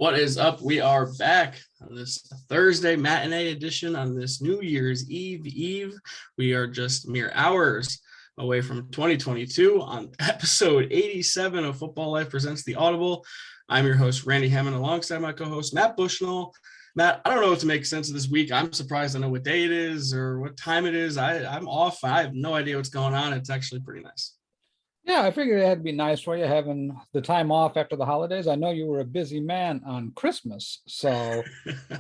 What is up? We are back on this Thursday matinee edition on this New Year's Eve. We are just mere hours away from 2022 on episode 87 of Football Life Presents the Audible. I'm your host, Randy Hammond, alongside my co-host, Matt Bushnell. Matt, I don't know what to make sense of this week. I'm surprised I know what day it is or what time it is. I'm off. I have no idea what's going on. It's actually pretty nice. Yeah, I figured it had to be nice for you having the time off after the holidays. I know you were a busy man on Christmas, so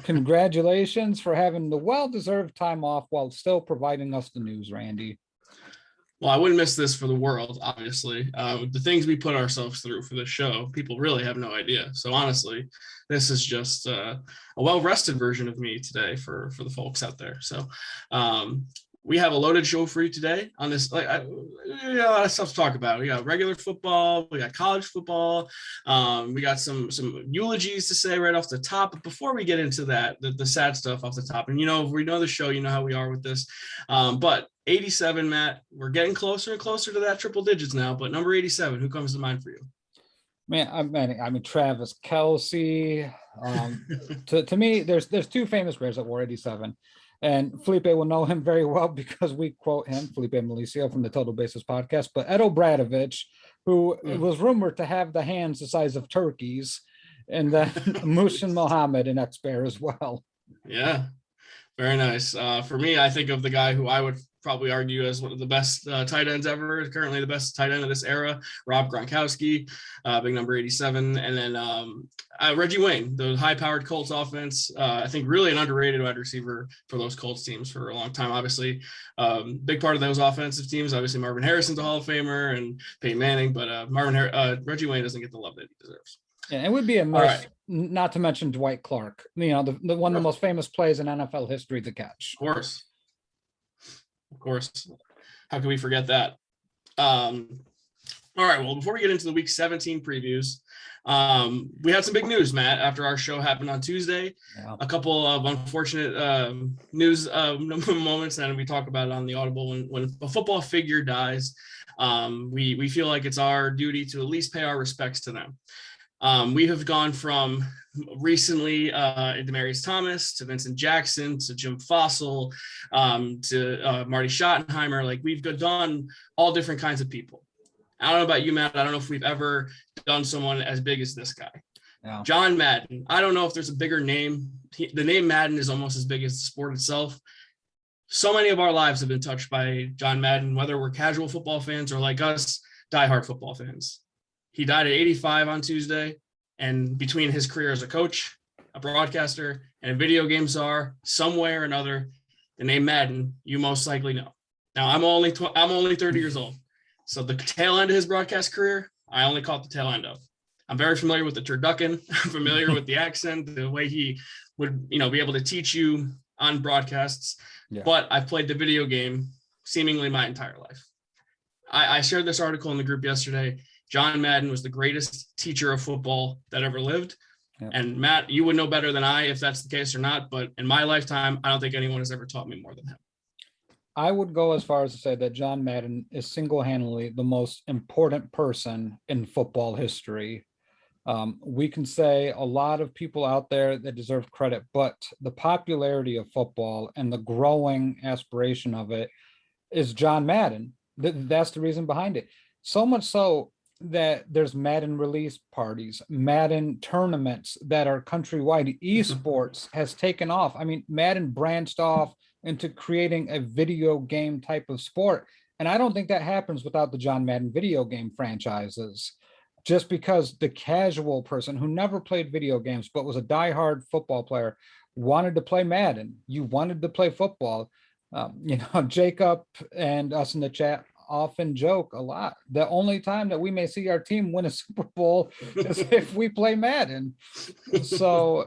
congratulations for having the well-deserved time off while still providing us the news, Randy. Well, I wouldn't miss this for the world, obviously. The things we put ourselves through for this show, people really have no idea. So honestly, this is just a well-rested version of me today for the folks out there. So we have a loaded show for you today on this. We got a lot of stuff to talk about. We got regular football, we got college football, we got some eulogies to say right off the top. But before we get into that, the sad stuff off the top, and if we know the show, you know how we are with this. But 87, Matt, we're getting closer and closer to that triple digits now. But number 87, who comes to mind for you? Man, I mean Travis Kelce. To me, there's two famous players that wore 87. And Felipe will know him very well because we quote him, Felipe Malicio from the Total Basis podcast, but Ed O'Bradovich, who was rumored to have the hands the size of turkeys, and then Mushin Mohammed, an ex-Bear as well. Yeah, very nice. For me, I think of the guy who I would probably argue as one of the best tight ends ever, currently the best tight end of this era, Rob Gronkowski, big number 87. And then Reggie Wayne, the high-powered Colts offense, I think really an underrated wide receiver for those Colts teams for a long time. Obviously, big part of those offensive teams. Obviously, Marvin Harrison's a Hall of Famer and Peyton Manning, but Reggie Wayne doesn't get the love that he deserves. Yeah, it would be a miss, not to mention Dwight Clark, the one of the most famous plays in NFL history, the catch. Of course. How can we forget that? All right. Well, before we get into the week 17 previews, we had some big news, Matt, after our show happened on Tuesday. Yeah. A couple of unfortunate news moments, and we talk about it on the Audible. When a football figure dies, we feel like it's our duty to at least pay our respects to them. We have gone from recently Demaryius Thomas to Vincent Jackson to Jim Fossil to Marty Schottenheimer. Like, we've done all different kinds of people. I don't know about you, Matt. I don't know if we've ever done someone as big as this guy. Yeah. John Madden. I don't know if there's a bigger name. The name Madden is almost as big as the sport itself. So many of our lives have been touched by John Madden, whether we're casual football fans or like us, diehard football fans. He died at 85 on Tuesday. And between his career as a coach, a broadcaster, and a video game czar, some way or another, the name Madden, you most likely know. Now, I'm only 30 years old. So the tail end of his broadcast career, I only caught the tail end of. I'm very familiar with the turducken. I'm familiar with the accent, the way he would, be able to teach you on broadcasts. Yeah. But I've played the video game seemingly my entire life. I shared this article in the group yesterday. John Madden was the greatest teacher of football that ever lived. Yep. And Matt, you would know better than I if that's the case or not. But in my lifetime, I don't think anyone has ever taught me more than him. I would go as far as to say that John Madden is single-handedly the most important person in football history. We can say a lot of people out there that deserve credit, but the popularity of football and the growing aspiration of it is John Madden. That's the reason behind it. So much so that there's Madden release parties, Madden tournaments that are countrywide. Esports has taken off. I mean, Madden branched off into creating a video game type of sport. And I don't think that happens without the John Madden video game franchises. Just because the casual person who never played video games but was a diehard football player wanted to play Madden. You wanted to play football. Jacob and us in the chat often joke a lot. The only time that we may see our team win a Super Bowl is if we play Madden. So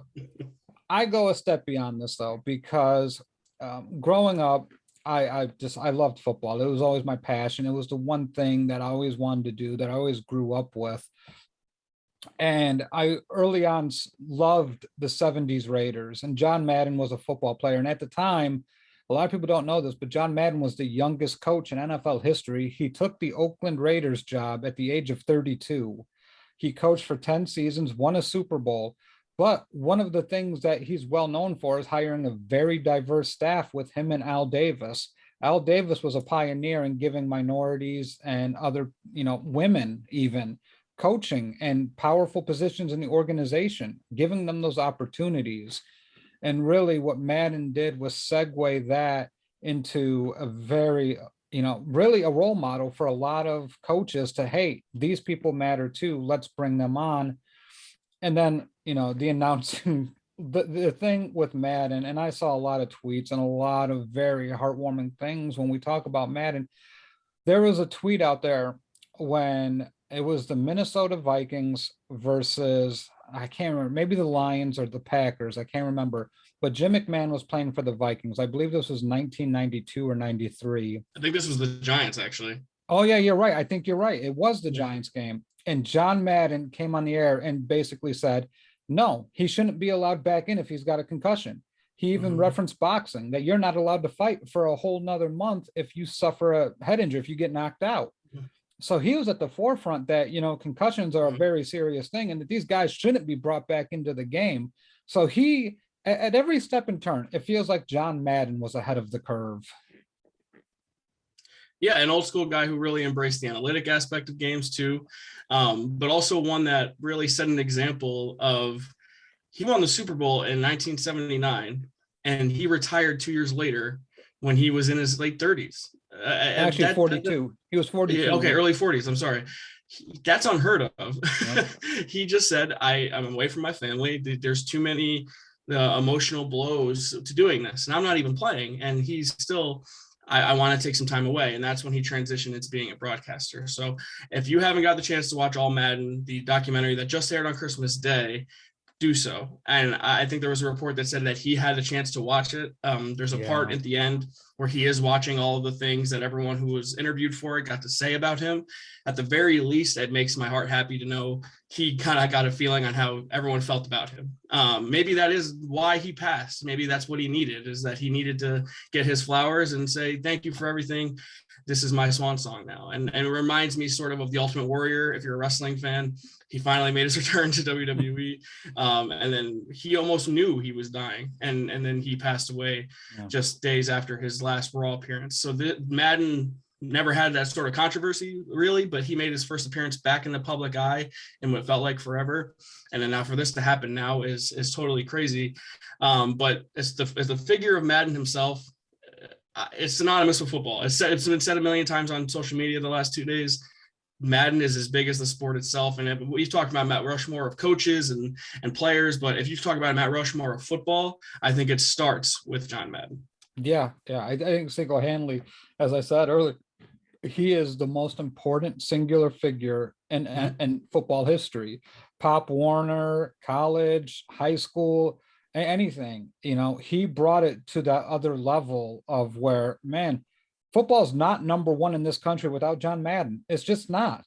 I go a step beyond this, though, because growing up, I loved football. It was always my passion. It was the one thing that I always wanted to do, that I always grew up with. And I early on loved the 70s Raiders, and John Madden was a football player. And at the time, a lot of people don't know this, but John Madden was the youngest coach in NFL history. He took the Oakland Raiders job at the age of 32. He coached for 10 seasons, won a Super Bowl, But one of the things that he's well known for is hiring a very diverse staff with him and Al Davis. Al Davis was a pioneer in giving minorities and other, women even coaching and powerful positions in the organization, giving them those opportunities. And really what Madden did was segue that into a very, really a role model for a lot of coaches to, hey, these people matter too. Let's bring them on. And then, the announcing, the thing with Madden, and I saw a lot of tweets and a lot of very heartwarming things when we talk about Madden. There was a tweet out there when it was the Minnesota Vikings versus, I can't remember, maybe the Lions or the Packers. I can't remember. But Jim McMahon was playing for the Vikings. I believe this was 1992 or 93. I think this was the Giants, actually. Oh, yeah, you're right. I think you're right. It was the Giants game. And John Madden came on the air and basically said, no, he shouldn't be allowed back in if he's got a concussion. He even referenced boxing, that you're not allowed to fight for a whole nother month if you suffer a head injury, if you get knocked out. So he was at the forefront that, concussions are a very serious thing and that these guys shouldn't be brought back into the game. So he, at every step and turn, it feels like John Madden was ahead of the curve. Yeah, an old school guy who really embraced the analytic aspect of games too, but also one that really set an example of, he won the Super Bowl in 1979 and he retired 2 years later when he was in his late 30s. Actually, 42. He was 42. Yeah, okay, early 40s. I'm sorry. That's unheard of. Yep. He just said, I'm away from my family. There's too many emotional blows to doing this. And I'm not even playing. And he's still, I want to take some time away. And that's when he transitioned into being a broadcaster. So if you haven't got the chance to watch All Madden, the documentary that just aired on Christmas Day, do so. And I think there was a report that said that he had a chance to watch it. There's a part at the end where he is watching all of the things that everyone who was interviewed for it got to say about him. At the very least, it makes my heart happy to know he kind of got a feeling on how everyone felt about him. Maybe that is why he passed. Maybe that's what he needed, is that he needed to get his flowers and say, thank you for everything. This is my swan song now. And it reminds me sort of the Ultimate Warrior. If you're a wrestling fan, he finally made his return to WWE. And then he almost knew he was dying. And then he passed away just days after his last Raw appearance. So Madden never had that sort of controversy really, but he made his first appearance back in the public eye in what felt like forever. And then now for this to happen now is totally crazy. But as the figure of Madden himself, it's synonymous with football. It's been said a million times on social media the last 2 days. Madden is as big as the sport itself. And we've talked about Matt Rushmore of coaches and players, but if you talk about Matt Rushmore of football, I think it starts with John Madden. Yeah. I think single-handedly, as I said earlier, he is the most important singular figure in football history. Pop Warner, college, high school, anything, he brought it to that other level of where, man, football is not number one in this country without John Madden. It's just not,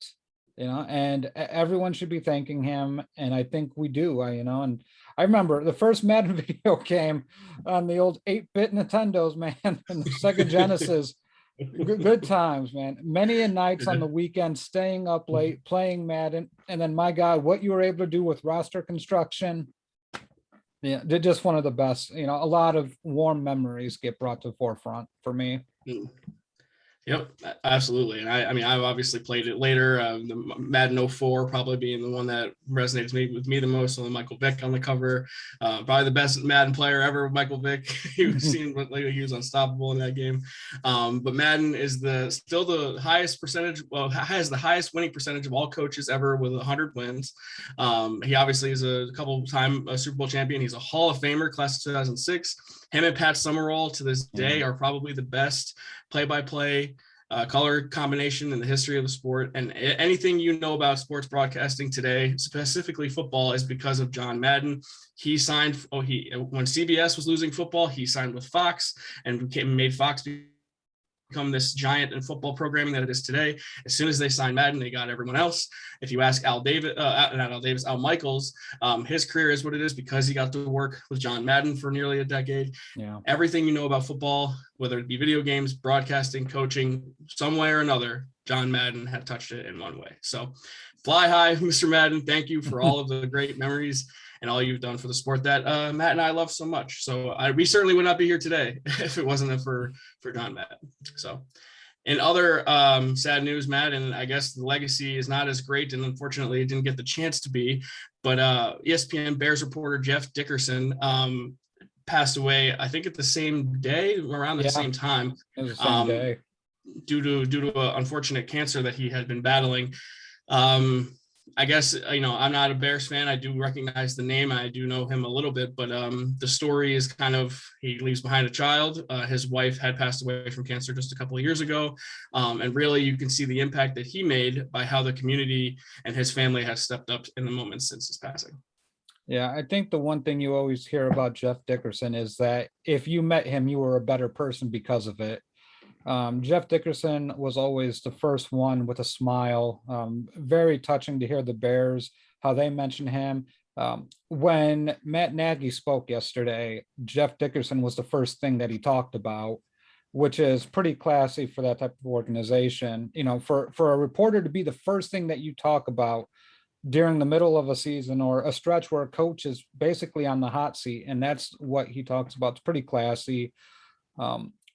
and everyone should be thanking him. And I think we do, and I remember the first Madden video came on the old 8-bit Nintendos, man, and the Sega Genesis. Good times, man. Many a nights on the weekend, staying up late, playing Madden. And then, my God, what you were able to do with roster construction. Yeah, they're just one of the best. A lot of warm memories get brought to the forefront for me. Yep, absolutely. And I mean, I've obviously played it later. The Madden 04 probably being the one that resonates with me the most. On Michael Vick on the cover, probably the best Madden player ever. Michael Vick, he was unstoppable in that game. But Madden is still the highest percentage. Well, has the highest winning percentage of all coaches ever with 100 wins. He obviously is a couple-time Super Bowl champion. He's a Hall of Famer, class of 2006. Him and Pat Summerall to this day are probably the best play-by-play color combination in the history of the sport. And anything you know about sports broadcasting today, specifically football, is because of John Madden. He signed, when CBS was losing football, he signed with Fox and made Fox become this giant in football programming that it is today. As soon as they signed Madden, they got everyone else. If you ask Al Michaels, his career is what it is because he got to work with John Madden for nearly a decade. Yeah. Everything you know about football, whether it be video games, broadcasting, coaching, some way or another, John Madden had touched it in one way. So fly high, Mr. Madden. Thank you for all of the great memories and all you've done for the sport that Matt and I love so much. So we certainly would not be here today if it wasn't for John Madden. So in other sad news, Matt, and I guess the legacy is not as great, and unfortunately it didn't get the chance to be, but ESPN Bears reporter Jeff Dickerson passed away, I think at the same day, around the same time. It was the same day. Due to an unfortunate cancer that he had been battling. I guess, I'm not a Bears fan. I do recognize the name. I do know him a little bit, but the story is kind of, he leaves behind a child. His wife had passed away from cancer just a couple of years ago. And really you can see the impact that he made by how the community and his family has stepped up in the moments since his passing. Yeah, I think the one thing you always hear about Jeff Dickerson is that if you met him, you were a better person because of it. Jeff Dickerson was always the first one with a smile. Very touching to hear the Bears, how they mention him. When Matt Nagy spoke yesterday, Jeff Dickerson was the first thing that he talked about, which is pretty classy for that type of organization. For a reporter to be the first thing that you talk about during the middle of a season or a stretch where a coach is basically on the hot seat, and that's what he talks about. It's pretty classy.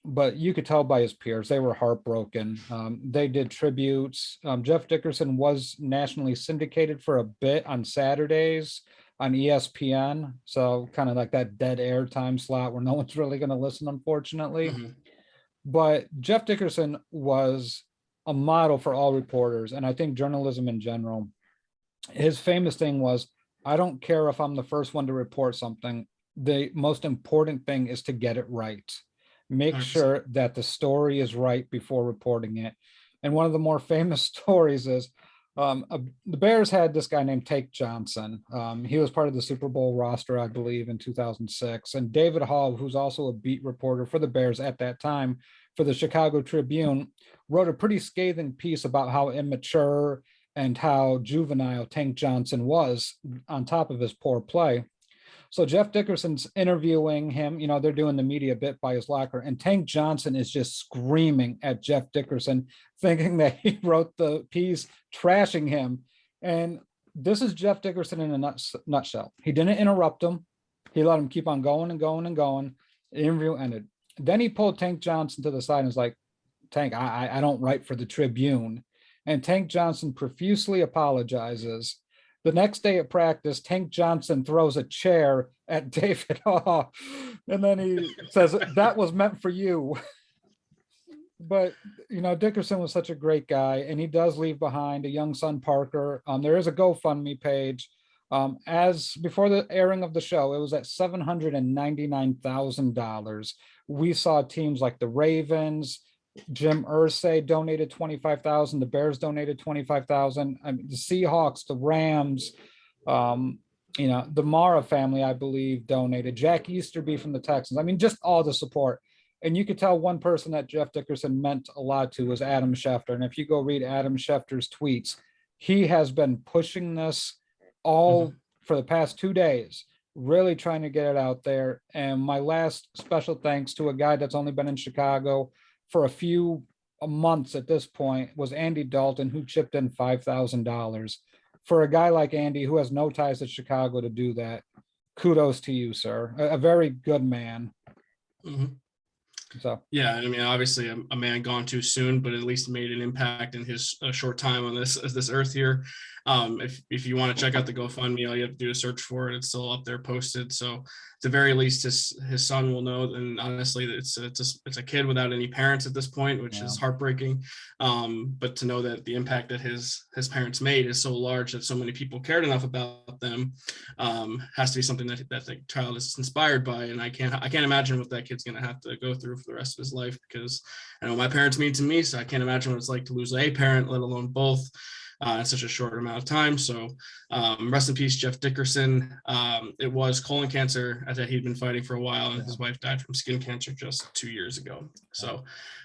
But you could tell by his peers, they were heartbroken. They did tributes. Jeff Dickerson was nationally syndicated for a bit on Saturdays on ESPN. So kind of like that dead air time slot where no one's really going to listen, unfortunately. Mm-hmm. But Jeff Dickerson was a model for all reporters, and I think journalism in general. His famous thing was, I don't care if I'm the first one to report something. The most important thing is to get it right. Make 100%. Sure that the story is right before reporting it. And one of the more famous stories is the Bears had this guy named Tank Johnson. He was part of the Super Bowl roster, I believe, in 2006. And David Hall, who's also a beat reporter for the Bears at that time for the Chicago Tribune, wrote a pretty scathing piece about how immature and how juvenile Tank Johnson was on top of his poor play. So Jeff Dickerson's interviewing him, they're doing the media bit by his locker, and Tank Johnson is just screaming at Jeff Dickerson, thinking that he wrote the piece, trashing him. And this is Jeff Dickerson in a nutshell. He didn't interrupt him. He let him keep on going and going and going. The interview ended. Then he pulled Tank Johnson to the side and was like, Tank, I don't write for the Tribune. And Tank Johnson profusely apologizes. The next day at practice, Tank Johnson throws a chair at David Hall, and then he says, that was meant for you. But, Dickerson was such a great guy, and he does leave behind a young son, Parker. There is a GoFundMe page. As before the airing of the show, it was at $799,000. We saw teams like the Ravens, Jim Irsay donated $25,000. The Bears donated $25,000. I mean, the Seahawks, the Rams, the Mara family, I believe, donated. Jack Easterby from the Texans. I mean, just all the support. And you could tell one person that Jeff Dickerson meant a lot to was Adam Schefter. And if you go read Adam Schefter's tweets, he has been pushing this all for the past 2 days, really trying to get it out there. And my last special thanks to a guy that's only been in Chicago for a few months at this point was Andy Dalton, who chipped in $5,000. For a guy like Andy, who has no ties to Chicago, to do that, kudos to you, sir. A very good man. Mm-hmm. So yeah, I mean, obviously a man gone too soon, but at least made an impact in his short time on this earth here. If you want to check out the GoFundMe, all you have to do is search for it. It's still up there posted. So at the very least, his son will know. And honestly, it's a kid without any parents at this point, which is heartbreaking. But to know that the impact that his parents made is so large that so many people cared enough about them has to be something that the child is inspired by. And I can't imagine what that kid's going to have to go through for the rest of his life, because I know my parents mean to me, so I can't imagine what it's like to lose a parent, let alone both. In such a short amount of time. So rest in peace, Jeff Dickerson. It was colon cancer that he'd been fighting for a while, and his wife died from skin cancer just 2 years ago. So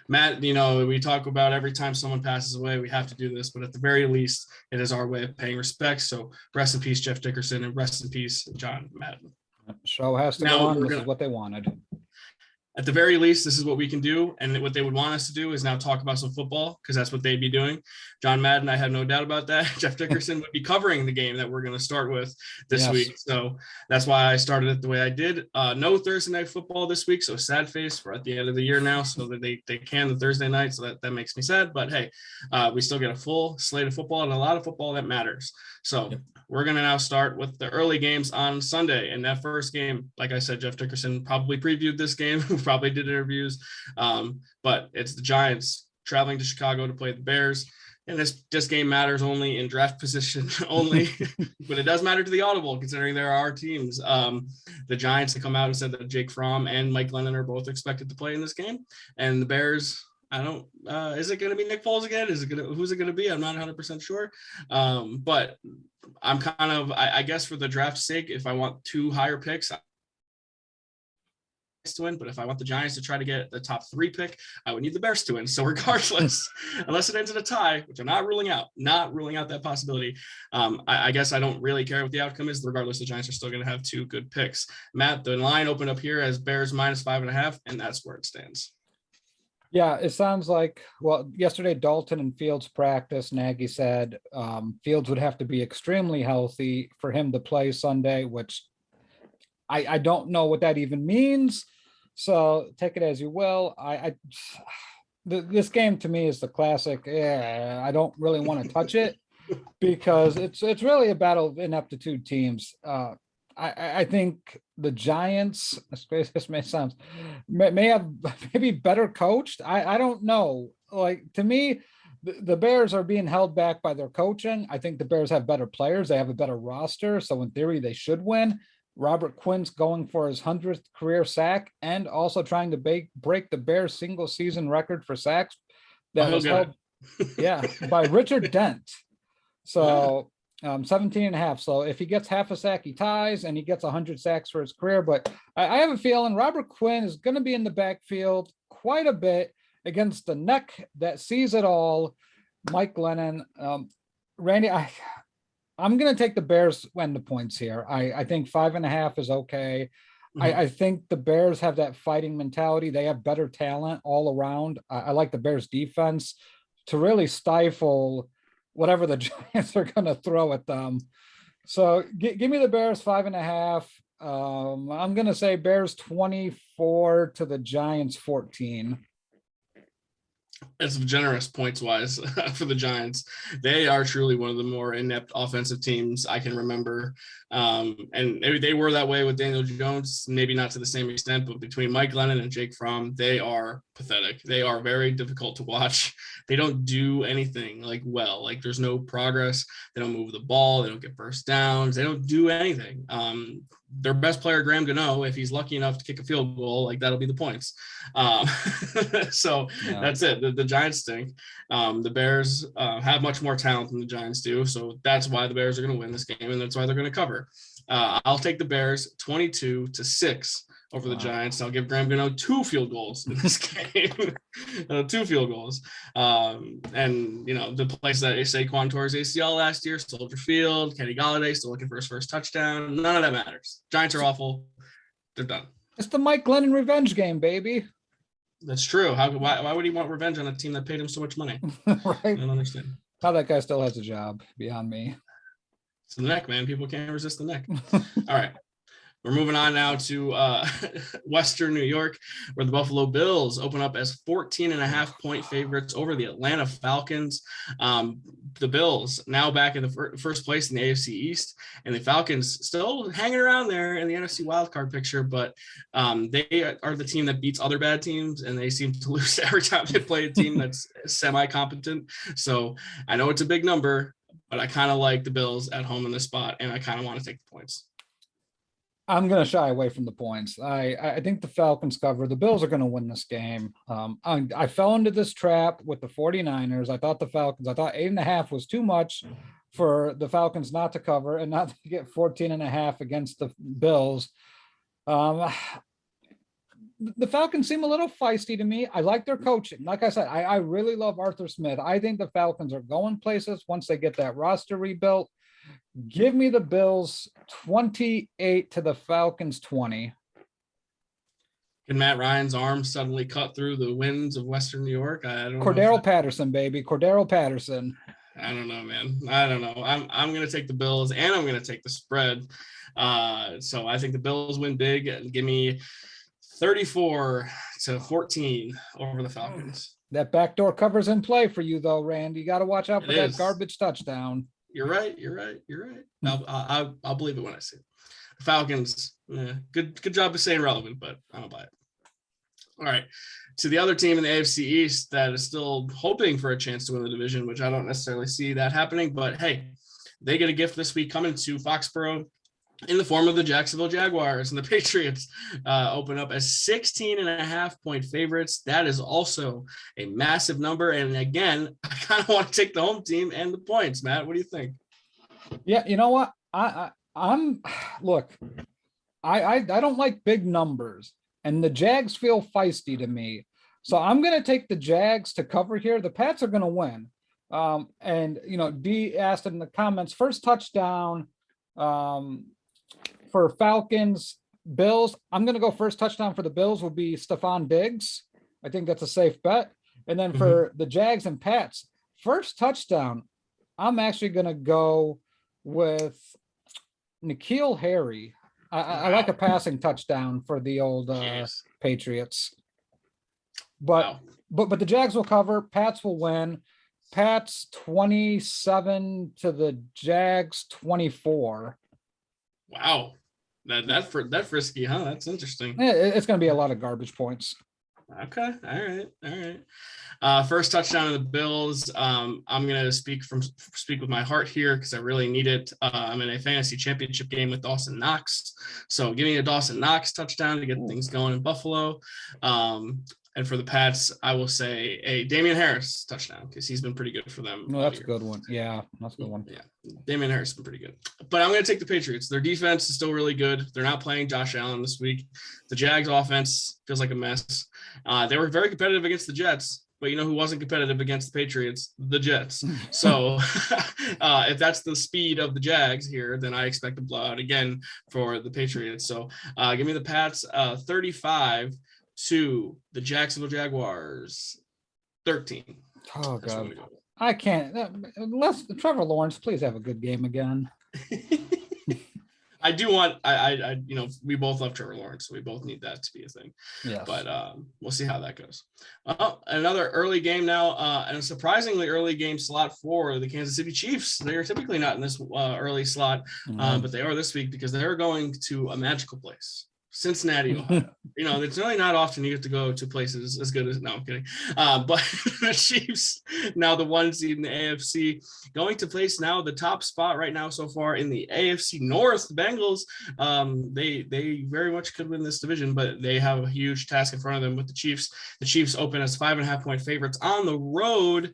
Matt, we talk about every time someone passes away, we have to do this, but at the very least, it is our way of paying respect. So rest in peace, Jeff Dickerson, and rest in peace, John Madden. Show has to go on. This is what they wanted. at the very least, this is what we can do. And what they would want us to do is now talk about some football, because that's what they'd be doing. John Madden, I have no doubt about that. Jeff Dickerson would be covering the game that we're going to start with this week. So that's why I started it the way I did. No Thursday night football this week. So sad face. We're at the end of the year now, so that they can the Thursday night. So that makes me sad. But hey, we still get a full slate of football and a lot of football that matters. So we're going to now start with the early games on Sunday. And that first game, like I said, Jeff Dickerson probably previewed this game, probably did interviews, but it's the Giants traveling to Chicago to play the Bears. And this game matters only in draft position only, but it does matter to the Audible, considering there are teams. The Giants have come out and said that Jake Fromm and Mike Glennon are both expected to play in this game. And the Bears, is it going to be Nick Foles again? Who's it going to be? I'm not 100% sure. But I'm kind of, I guess for the draft's sake, if I want two higher picks to win, but if I want the Giants to try to get the top 3 pick, I would need the Bears to win. So regardless, unless it ends in a tie, which I'm not ruling out that possibility, I guess I don't really care what the outcome is. Regardless, the Giants are still going to have 2 good picks. Matt, the line opened up here as Bears -5.5, and that's where it stands. Yeah, it sounds like, well, yesterday Dalton and Fields practice. Nagy said Fields would have to be extremely healthy for him to play Sunday, which I don't know what that even means. So take it as you will. This game to me is the classic. I don't really want to touch it because it's really a battle of ineptitude teams. I think the Giants, as crazy as may sound, may have maybe better coached. I don't know. Like, to me, the Bears are being held back by their coaching. I think the Bears have better players. They have a better roster. So in theory, they should win. Robert Quinn's going for his 100th career sack and also trying to break the Bears single season record for sacks that was held by Richard Dent. So 17.5. So if he gets half a sack, he ties, and he gets 100 sacks for his career. But I have a feeling Robert Quinn is going to be in the backfield quite a bit against the neck that sees it all, Mike Glennon. Randy, I'm going to take the Bears win the points here. I think 5.5 is okay. I think the Bears have that fighting mentality. They have better talent all around. I like the Bears defense to really stifle whatever the Giants are going to throw at them. So give me the Bears 5.5. I'm going to say Bears 24 to the Giants 14. It's generous points wise for the Giants. They are truly one of the more inept offensive teams I can remember. And they were that way with Daniel Jones, maybe not to the same extent, but between Mike Glennon and Jake Fromm, they are pathetic. They are very difficult to watch. They don't do anything well. Like, there's no progress. They don't move the ball. They don't get first downs. They don't do anything. Their best player, Graham Gano, if he's lucky enough to kick a field goal, that'll be the points. So that's it. The Giants stink. The Bears have much more talent than the Giants do. So that's why the Bears are going to win this game, and that's why they're going to cover. I'll take the Bears 22-6 over the Giants. I'll give Graham Gano 2 field goals in this game. 2 field goals. And, the place that Saquon tore his ACL last year, Soldier Field, Kenny Golladay still looking for his first touchdown. None of that matters. Giants are awful. They're done. It's the Mike Glennon revenge game, baby. That's true. Why would he want revenge on a team that paid him so much money? Right. I don't understand. How that guy still has a job beyond me. It's the neck, man. People can't resist the neck. All right. We're moving on now to Western New York, where the Buffalo Bills open up as 14.5-point favorites over the Atlanta Falcons. The Bills now back in the first place in the AFC East, and the Falcons still hanging around there in the NFC wildcard picture, but they are the team that beats other bad teams, and they seem to lose every time they play a team that's semi-competent. So I know it's a big number, but I kind of like the Bills at home in this spot, and I kind of want to take the points. I'm going to shy away from the points. I think the Falcons cover. The Bills are going to win this game. I fell into this trap with the 49ers. I thought 8.5 was too much for the Falcons not to cover and not to get 14.5 against the Bills. The Falcons seem a little feisty to me. I like their coaching. Like I said, I really love Arthur Smith. I think the Falcons are going places once they get that roster rebuilt. Give me the Bills 28 to the Falcons 20. Can Matt Ryan's arm suddenly cut through the winds of Western New York? I don't know. Cordero Patterson, baby. Cordero Patterson. I don't know, man. I don't know. I'm gonna take the Bills, and I'm gonna take the spread. So I think the Bills win big and give me 34-14 over the Falcons. That backdoor cover's in play for you, though, Randy. You got to watch out for that garbage touchdown. You're right. I'll believe it when I see it. Falcons, good job of staying relevant, but I don't buy it. All right, to the other team in the AFC East that is still hoping for a chance to win the division, which I don't necessarily see that happening, but hey, they get a gift this week coming to Foxborough in the form of the Jacksonville Jaguars, and the Patriots open up as 16.5-point favorites. That is also a massive number. And again, I kind of want to take the home team and the points. Matt, what do you think? Yeah, you know what? I don't like big numbers, and the Jags feel feisty to me. So I'm going to take the Jags to cover here. The Pats are going to win. And D asked in the comments, first touchdown for Falcons, Bills. I'm going to go first touchdown for the Bills will be Stephon Diggs. I think that's a safe bet. And then for the Jags and Pats, first touchdown, I'm actually going to go with N'Keal Harry. I like a passing touchdown for the old Patriots. But the Jags will cover. Pats will win. Pats 27 to the Jags 24. Wow, that frisky, huh? That's interesting. It's going to be a lot of garbage points. Okay, all right. First touchdown of the Bills. I'm going to speak with my heart here because I really need it. I'm in a fantasy championship game with Dawson Knox, so give me a Dawson Knox touchdown to get things going in Buffalo. And for the Pats, I will say a Damian Harris touchdown because he's been pretty good for them. No, that's a good one. Yeah, that's a good one. Yeah, Damian Harris has been pretty good. But I'm going to take the Patriots. Their defense is still really good. They're not playing Josh Allen this week. The Jags offense feels like a mess. They were very competitive against the Jets, but you know who wasn't competitive against the Patriots? The Jets. So if that's the speed of the Jags here, then I expect a blowout again for the Patriots. So give me the Pats 35 to the Jacksonville Jaguars 13. Oh God, I can't. Unless Trevor Lawrence, please have a good game again. I do want. I we both love Trevor Lawrence, so we both need that to be a thing. Yeah. But we'll see how that goes. Another early game now, and a surprisingly early game slot for the Kansas City Chiefs. They are typically not in this early slot, but they are this week because they're going to a magical place. Cincinnati, Ohio. It's really not often you get to go to places as good as, no, I'm kidding. But the Chiefs, now the 1 seed in the AFC, going to place now the top spot right now so far in the AFC North. The Bengals, they very much could win this division, but they have a huge task in front of them with the Chiefs. The Chiefs open as 5.5-point favorites on the road.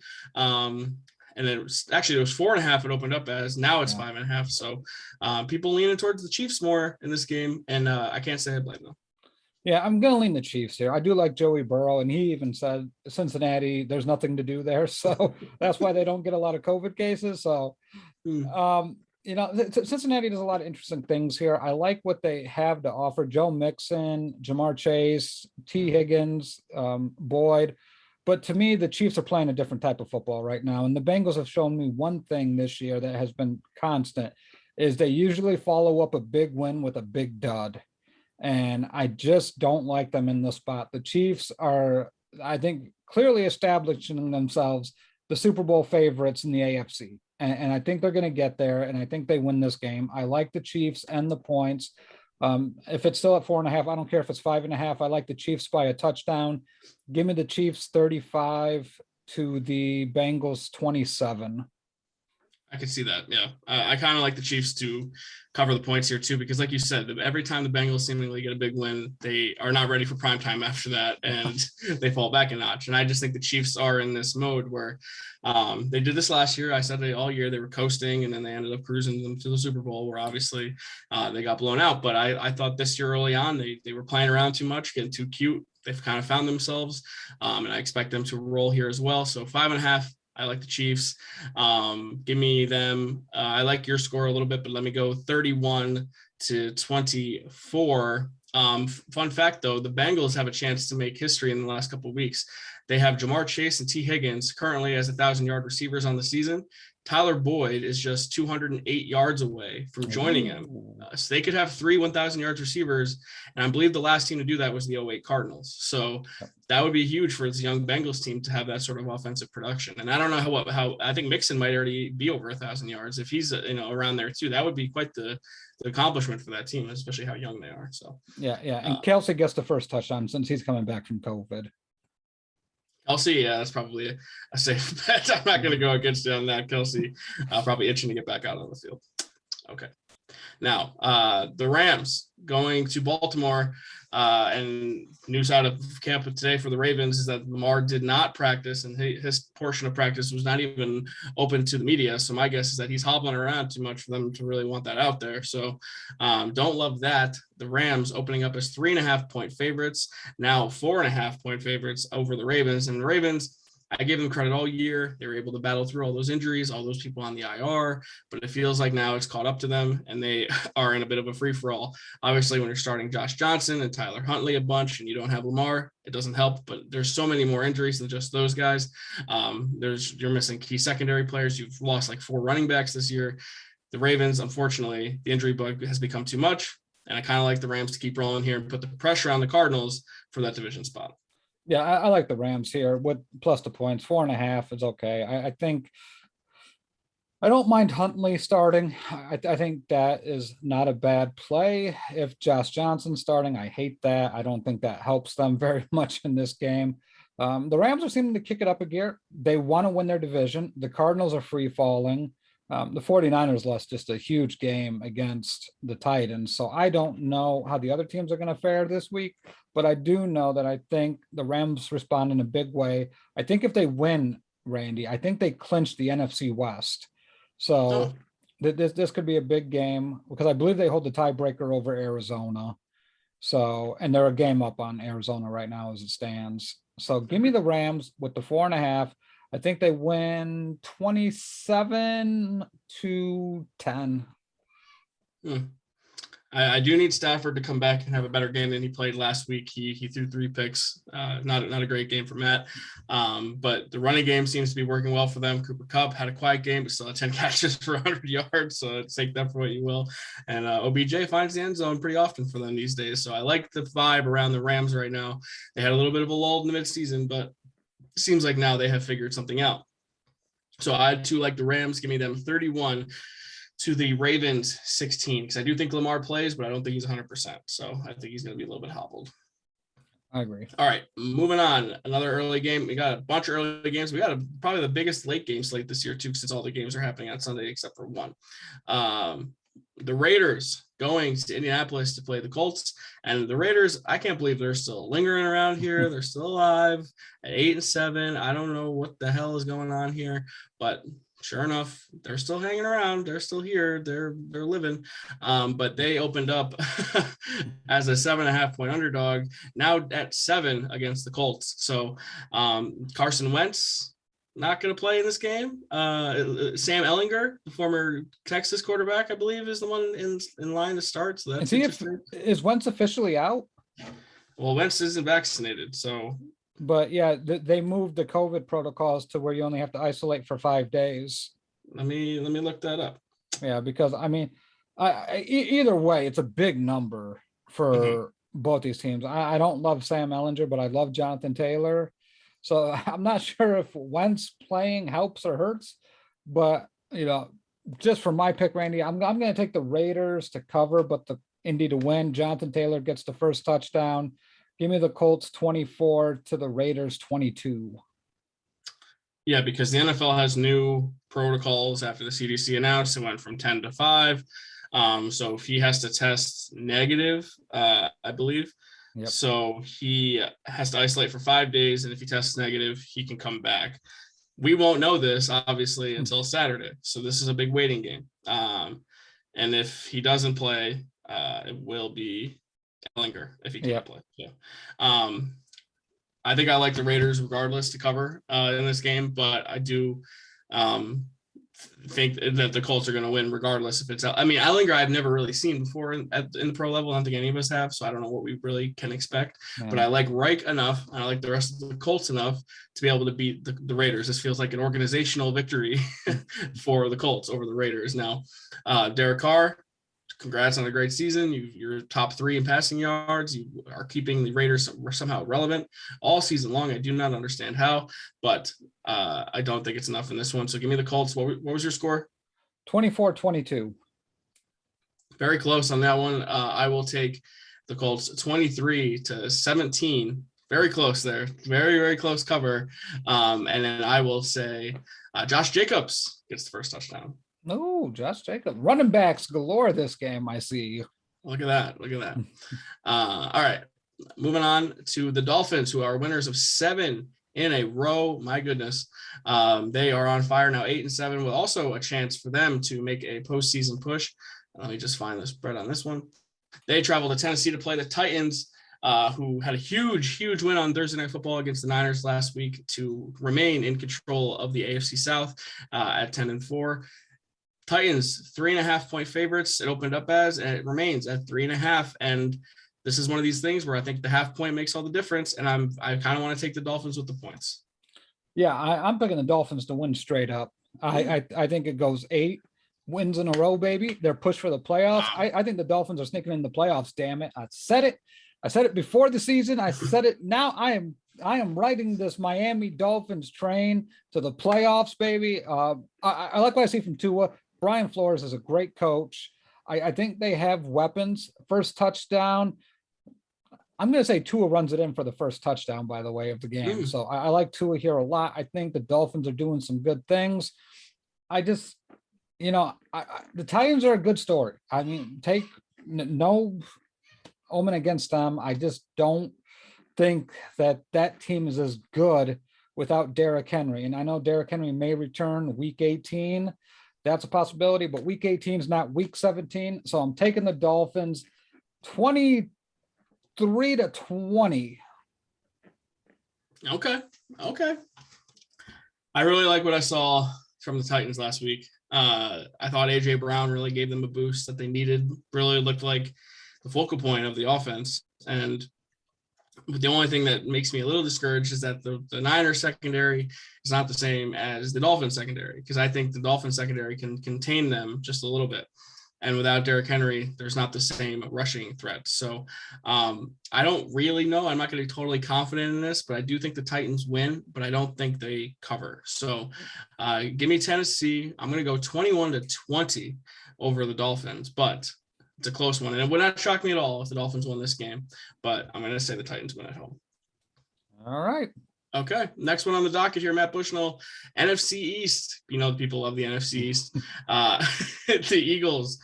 And it was 4.5. It opened up as, now it's 5.5. So people leaning towards the Chiefs more in this game, and I can't say I blame them. Yeah, I'm going to lean the Chiefs here. I do like Joey Burrow, and he even said Cincinnati, there's nothing to do there. So that's why they don't get a lot of COVID cases. So, Cincinnati does a lot of interesting things here. I like what they have to offer. Joe Mixon, Jamar Chase, T. Higgins, Boyd. But to me, the Chiefs are playing a different type of football right now. And the Bengals have shown me one thing this year that has been constant is they usually follow up a big win with a big dud. And I just don't like them in this spot. The Chiefs are, I think, clearly establishing themselves the Super Bowl favorites in the AFC. And I think they're going to get there. And I think they win this game. I like the Chiefs and the points. If it's still at 4.5, I don't care if it's 5.5. I like the Chiefs by a touchdown. Give me the Chiefs 35 to the Bengals 27. I can see that. Yeah. I kind of like the Chiefs to cover the points here too, because like you said, every time the Bengals seemingly get a big win, they are not ready for prime time after that. And they fall back a notch. And I just think the Chiefs are in this mode where they did this last year. I said it all year, they were coasting, and then they ended up cruising them to the Super Bowl where obviously they got blown out. But I thought this year early on, they were playing around too much, getting too cute. They've kind of found themselves, and I expect them to roll here as well. So 5.5. I like the Chiefs. Give me them. I like your score a little bit, but let me go 31-24 Fun fact, though, the Bengals have a chance to make history in the last couple of weeks. They have Jamar Chase and T. Higgins currently as 1,000-yard receivers on the season. Tyler Boyd is just 208 yards away from joining him. So they could have 3 1,000 yards receivers. And I believe the last team to do that was the '08 Cardinals. So that would be huge for this young Bengals team to have that sort of offensive production. And I don't know how I think Mixon might already be over 1,000 yards. If he's, around there too, that would be quite the accomplishment for that team, especially how young they are. So yeah. And Kelsey gets the first touchdown since he's coming back from COVID. Kelsey, yeah, that's probably a safe bet. I'm not going to go against you on that. Kelsey, probably itching to get back out on the field. Okay. Now, the Rams going to Baltimore, and news out of camp today for the Ravens is that Lamar did not practice, and his portion of practice was not even open to the media. So my guess is that he's hobbling around too much for them to really want that out there. So don't love that. The Rams opening up as 3.5-point favorites, now 4.5-point favorites over the Ravens. And the Ravens, I give them credit all year. They were able to battle through all those injuries, all those people on the IR, but it feels like now it's caught up to them and they are in a bit of a free-for-all. Obviously, when you're starting Josh Johnson and Tyler Huntley a bunch and you don't have Lamar, it doesn't help, but there's so many more injuries than just those guys. You're missing key secondary players. You've lost like 4 running backs this year. The Ravens, unfortunately, the injury bug has become too much, and I kind of like the Rams to keep rolling here and put the pressure on the Cardinals for that division spot. Yeah, I like the Rams here with plus the points. 4.5 is okay. I think I don't mind Huntley starting. I think that is not a bad play. If Josh Johnson's starting, I hate that. I don't think that helps them very much in this game. The Rams are seeming to kick it up a gear. They want to win their division. The Cardinals are free falling. The 49ers lost just a huge game against the Titans. So I don't know how the other teams are going to fare this week, but I do know that I think the Rams respond in a big way. I think if they win, Randy, I think they clinch the NFC West. So this could be a big game because I believe they hold the tiebreaker over Arizona. So, and they're a game up on Arizona right now as it stands. So give me the Rams with the 4.5. I think they win 27-10. I do need Stafford to come back and have a better game than he played last week. He threw 3 picks. Not a great game for Matt. But the running game seems to be working well for them. Cooper Kupp had a quiet game, but still had 10 catches for 100 yards. So take that for what you will. And OBJ finds the end zone pretty often for them these days. So I like the vibe around the Rams right now. They had a little bit of a lull in the midseason, but it seems like now they have figured something out. So I too like the Rams. Give me them 31 to the Ravens 16, because I do think Lamar plays, but I don't think he's 100%. So I think he's going to be a little bit hobbled. I agree. All right, moving on. Another early game. We got a bunch of early games. We got probably the biggest late game slate this year too, since all the games are happening on Sunday except for one. The Raiders going to Indianapolis to play the Colts, and the Raiders, I can't believe they're still lingering around here. They're still alive at 8-7. I don't know what the hell is going on here, but sure enough, they're still hanging around. They're still here. They're living. But they opened up as a 7.5-point underdog, now at 7 against the Colts. So Carson Wentz not going to play in this game. Sam Ellinger, the former Texas quarterback, I believe, is the one in line to start. So that's is Wentz officially out? Well, Wentz isn't vaccinated, so. But yeah, they moved the COVID protocols to where you only have to isolate for 5 days. Let me look that up. Yeah, because I mean, either way, it's a big number for both these teams. I don't love Sam Ellinger, but I love Jonathan Taylor. So I'm not sure if Wentz playing helps or hurts, but just for my pick, Randy, I'm going to take the Raiders to cover, but the Indy to win. Jonathan Taylor gets the first touchdown. Give me the Colts 24 to the Raiders 22. Yeah, because the NFL has new protocols after the CDC announced. It went from 10 to 5. So if he has to test negative, I believe. Yep. So he has to isolate for 5 days, and if he tests negative, he can come back. We won't know this, obviously, until Saturday. So this is a big waiting game. And if he doesn't play, it will be Ellinger if he can't play. So, I think I like the Raiders regardless to cover in this game, but I do think that the Colts are going to win regardless if it's. I mean, Ellinger I've never really seen before in the pro level. I don't think any of us have, so I don't know what we really can expect. Man. But I like Reich enough, and I like the rest of the Colts enough to be able to beat the Raiders. This feels like an organizational victory for the Colts over the Raiders. Now, Derek Carr, congrats on a great season. You're top 3 in passing yards. You are keeping the Raiders somehow relevant all season long. I do not understand how, but I don't think it's enough in this one. So give me the Colts. What was your score? 24-22. Very close on that one. I will take the Colts 23-17. Very close there. Very, very close cover. And then I will say Josh Jacobs gets the first touchdown. No, Josh Jacobs. Running backs galore this game, I see. Look at that. All right. Moving on to the Dolphins, who are winners of 7 in a row. My goodness. They are on fire now, 8-7, with also a chance for them to make a postseason push. Let me just find the spread on this one. They travel to Tennessee to play the Titans, who had a huge win on Thursday Night Football against the Niners last week to remain in control of the AFC South at 10-4. Titans 3.5-point favorites. It opened up as, and it remains at 3.5. And this is one of these things where I think the half point makes all the difference. And I kind of want to take the Dolphins with the points. Yeah, I'm picking the Dolphins to win straight up. I think it goes 8 wins in a row, baby. They're pushed for the playoffs. Wow. I think the Dolphins are sneaking in the playoffs. Damn it! I said it before the season. I said it now. I am riding this Miami Dolphins train to the playoffs, baby. I like what I see from Tua. Brian Flores is a great coach. I think they have weapons. First touchdown. I'm going to say Tua runs it in for the first touchdown, by the way, of the game. So I like Tua here a lot. I think the Dolphins are doing some good things. I just, the Titans are a good story. I mean, take no omen against them. I just don't think that team is as good without Derrick Henry. And I know Derrick Henry may return week 18. That's a possibility, but week 18 is not week 17. So I'm taking the Dolphins 23-20. Okay. I really like what I saw from the Titans last week. I thought A.J. Brown really gave them a boost that they needed. Really looked like the focal point of the offense. And the only thing that makes me a little discouraged is that the Niners secondary is not the same as the Dolphins secondary, because I think the Dolphins secondary can contain them just a little bit. And without Derrick Henry, there's not the same rushing threat. So I don't really know. I'm not going to be totally confident in this, but I do think the Titans win, but I don't think they cover. So give me Tennessee. I'm going to go 21-20 over the Dolphins, but it's a close one. And it would not shock me at all if the Dolphins won this game, but I'm going to say the Titans win at home. All right. Okay. Next one on the docket here, Matt Bushnell, NFC East. The people love the NFC East. The Eagles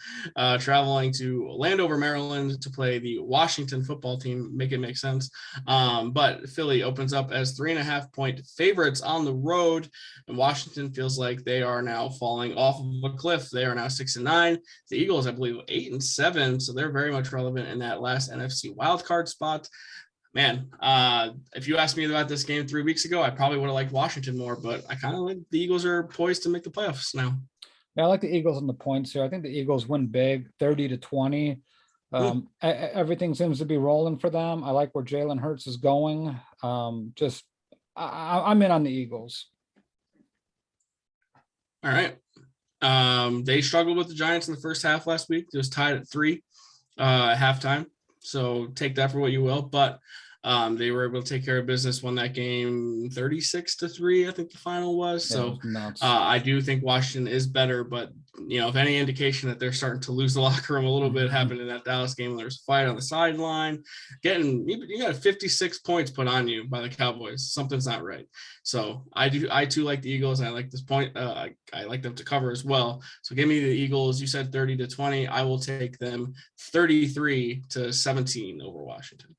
traveling to Landover, Maryland to play the Washington football team. Make it make sense. But Philly opens up as 3.5-point favorites on the road. And Washington feels like they are now falling off of a cliff. They are now 6-9. The Eagles, I believe, 8-7. So they're very much relevant in that last NFC wildcard spot. Man, if you asked me about this game 3 weeks ago, I probably would have liked Washington more, but I kind of like the Eagles are poised to make the playoffs now. Yeah, I like the Eagles on the points here. I think the Eagles win big, 30-20. Everything seems to be rolling for them. I like where Jalen Hurts is going. I'm in on the Eagles. All right. They struggled with the Giants in the first half last week. It was tied at 3 at halftime. So take that for what you will, but they were able to take care of business, won that game 36-3, I think the final was. So I do think Washington is better, but if any indication that they're starting to lose the locker room a little bit happened in that Dallas game when there was a fight on the sideline, you got 56 points put on you by the Cowboys. Something's not right. So I too like the Eagles, and I like this point. I like them to cover as well. So give me the Eagles. You said 30-20. I will take them 33-17 over Washington.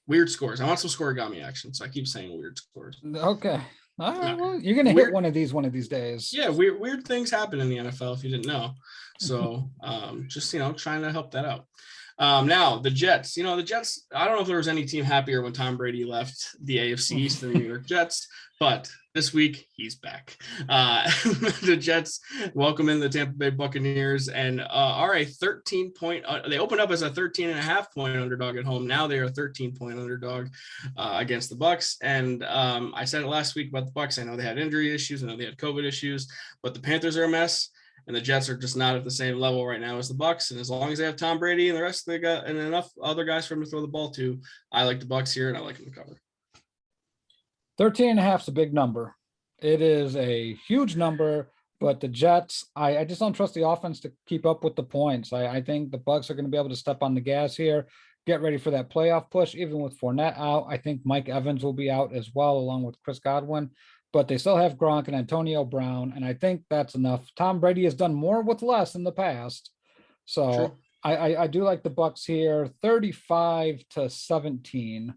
Weird scores. I want some scoregami action, so I keep saying weird scores. Okay. All right. Well, you're gonna hit one of these days. Yeah, weird things happen in the NFL if you didn't know. So just trying to help that out. Now the Jets. The Jets. I don't know if there was any team happier when Tom Brady left the AFC East than the New York Jets. But this week he's back. The Jets welcome in the Tampa Bay Buccaneers and are a 13-point. They opened up as a 13.5-point underdog at home. Now they are a 13-point underdog against the Bucs. And I said it last week about the Bucs. I know they had injury issues. I know they had COVID issues, but the Panthers are a mess. And the Jets are just not at the same level right now as the Bucs. And as long as they have Tom Brady and the rest they got and enough other guys for them to throw the ball to, I like the Bucs here and I like them to cover. 13.5 is a big number. It is a huge number, but the Jets, I just don't trust the offense to keep up with the points. I think the Bucs are going to be able to step on the gas here, get ready for that playoff push, even with Fournette out. I think Mike Evans will be out as well, along with Chris Godwin, but they still have Gronk and Antonio Brown, and I think that's enough. Tom Brady has done more with less in the past. So I do like the Bucs here, 35-17.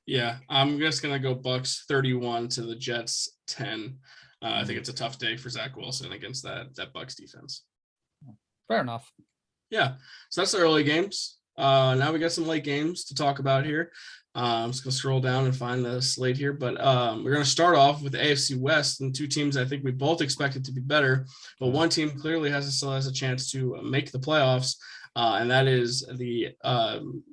Yeah, I'm just going to go Bucs 31 to the Jets 10. I think it's a tough day for Zach Wilson against that Bucs defense. Fair enough. Yeah, so that's the early games. Now we got some late games to talk about here. I'm just going to scroll down and find the slate here. But we're going to start off with the AFC West and two teams I think we both expected to be better. But one team clearly still has a chance to make the playoffs. And that is the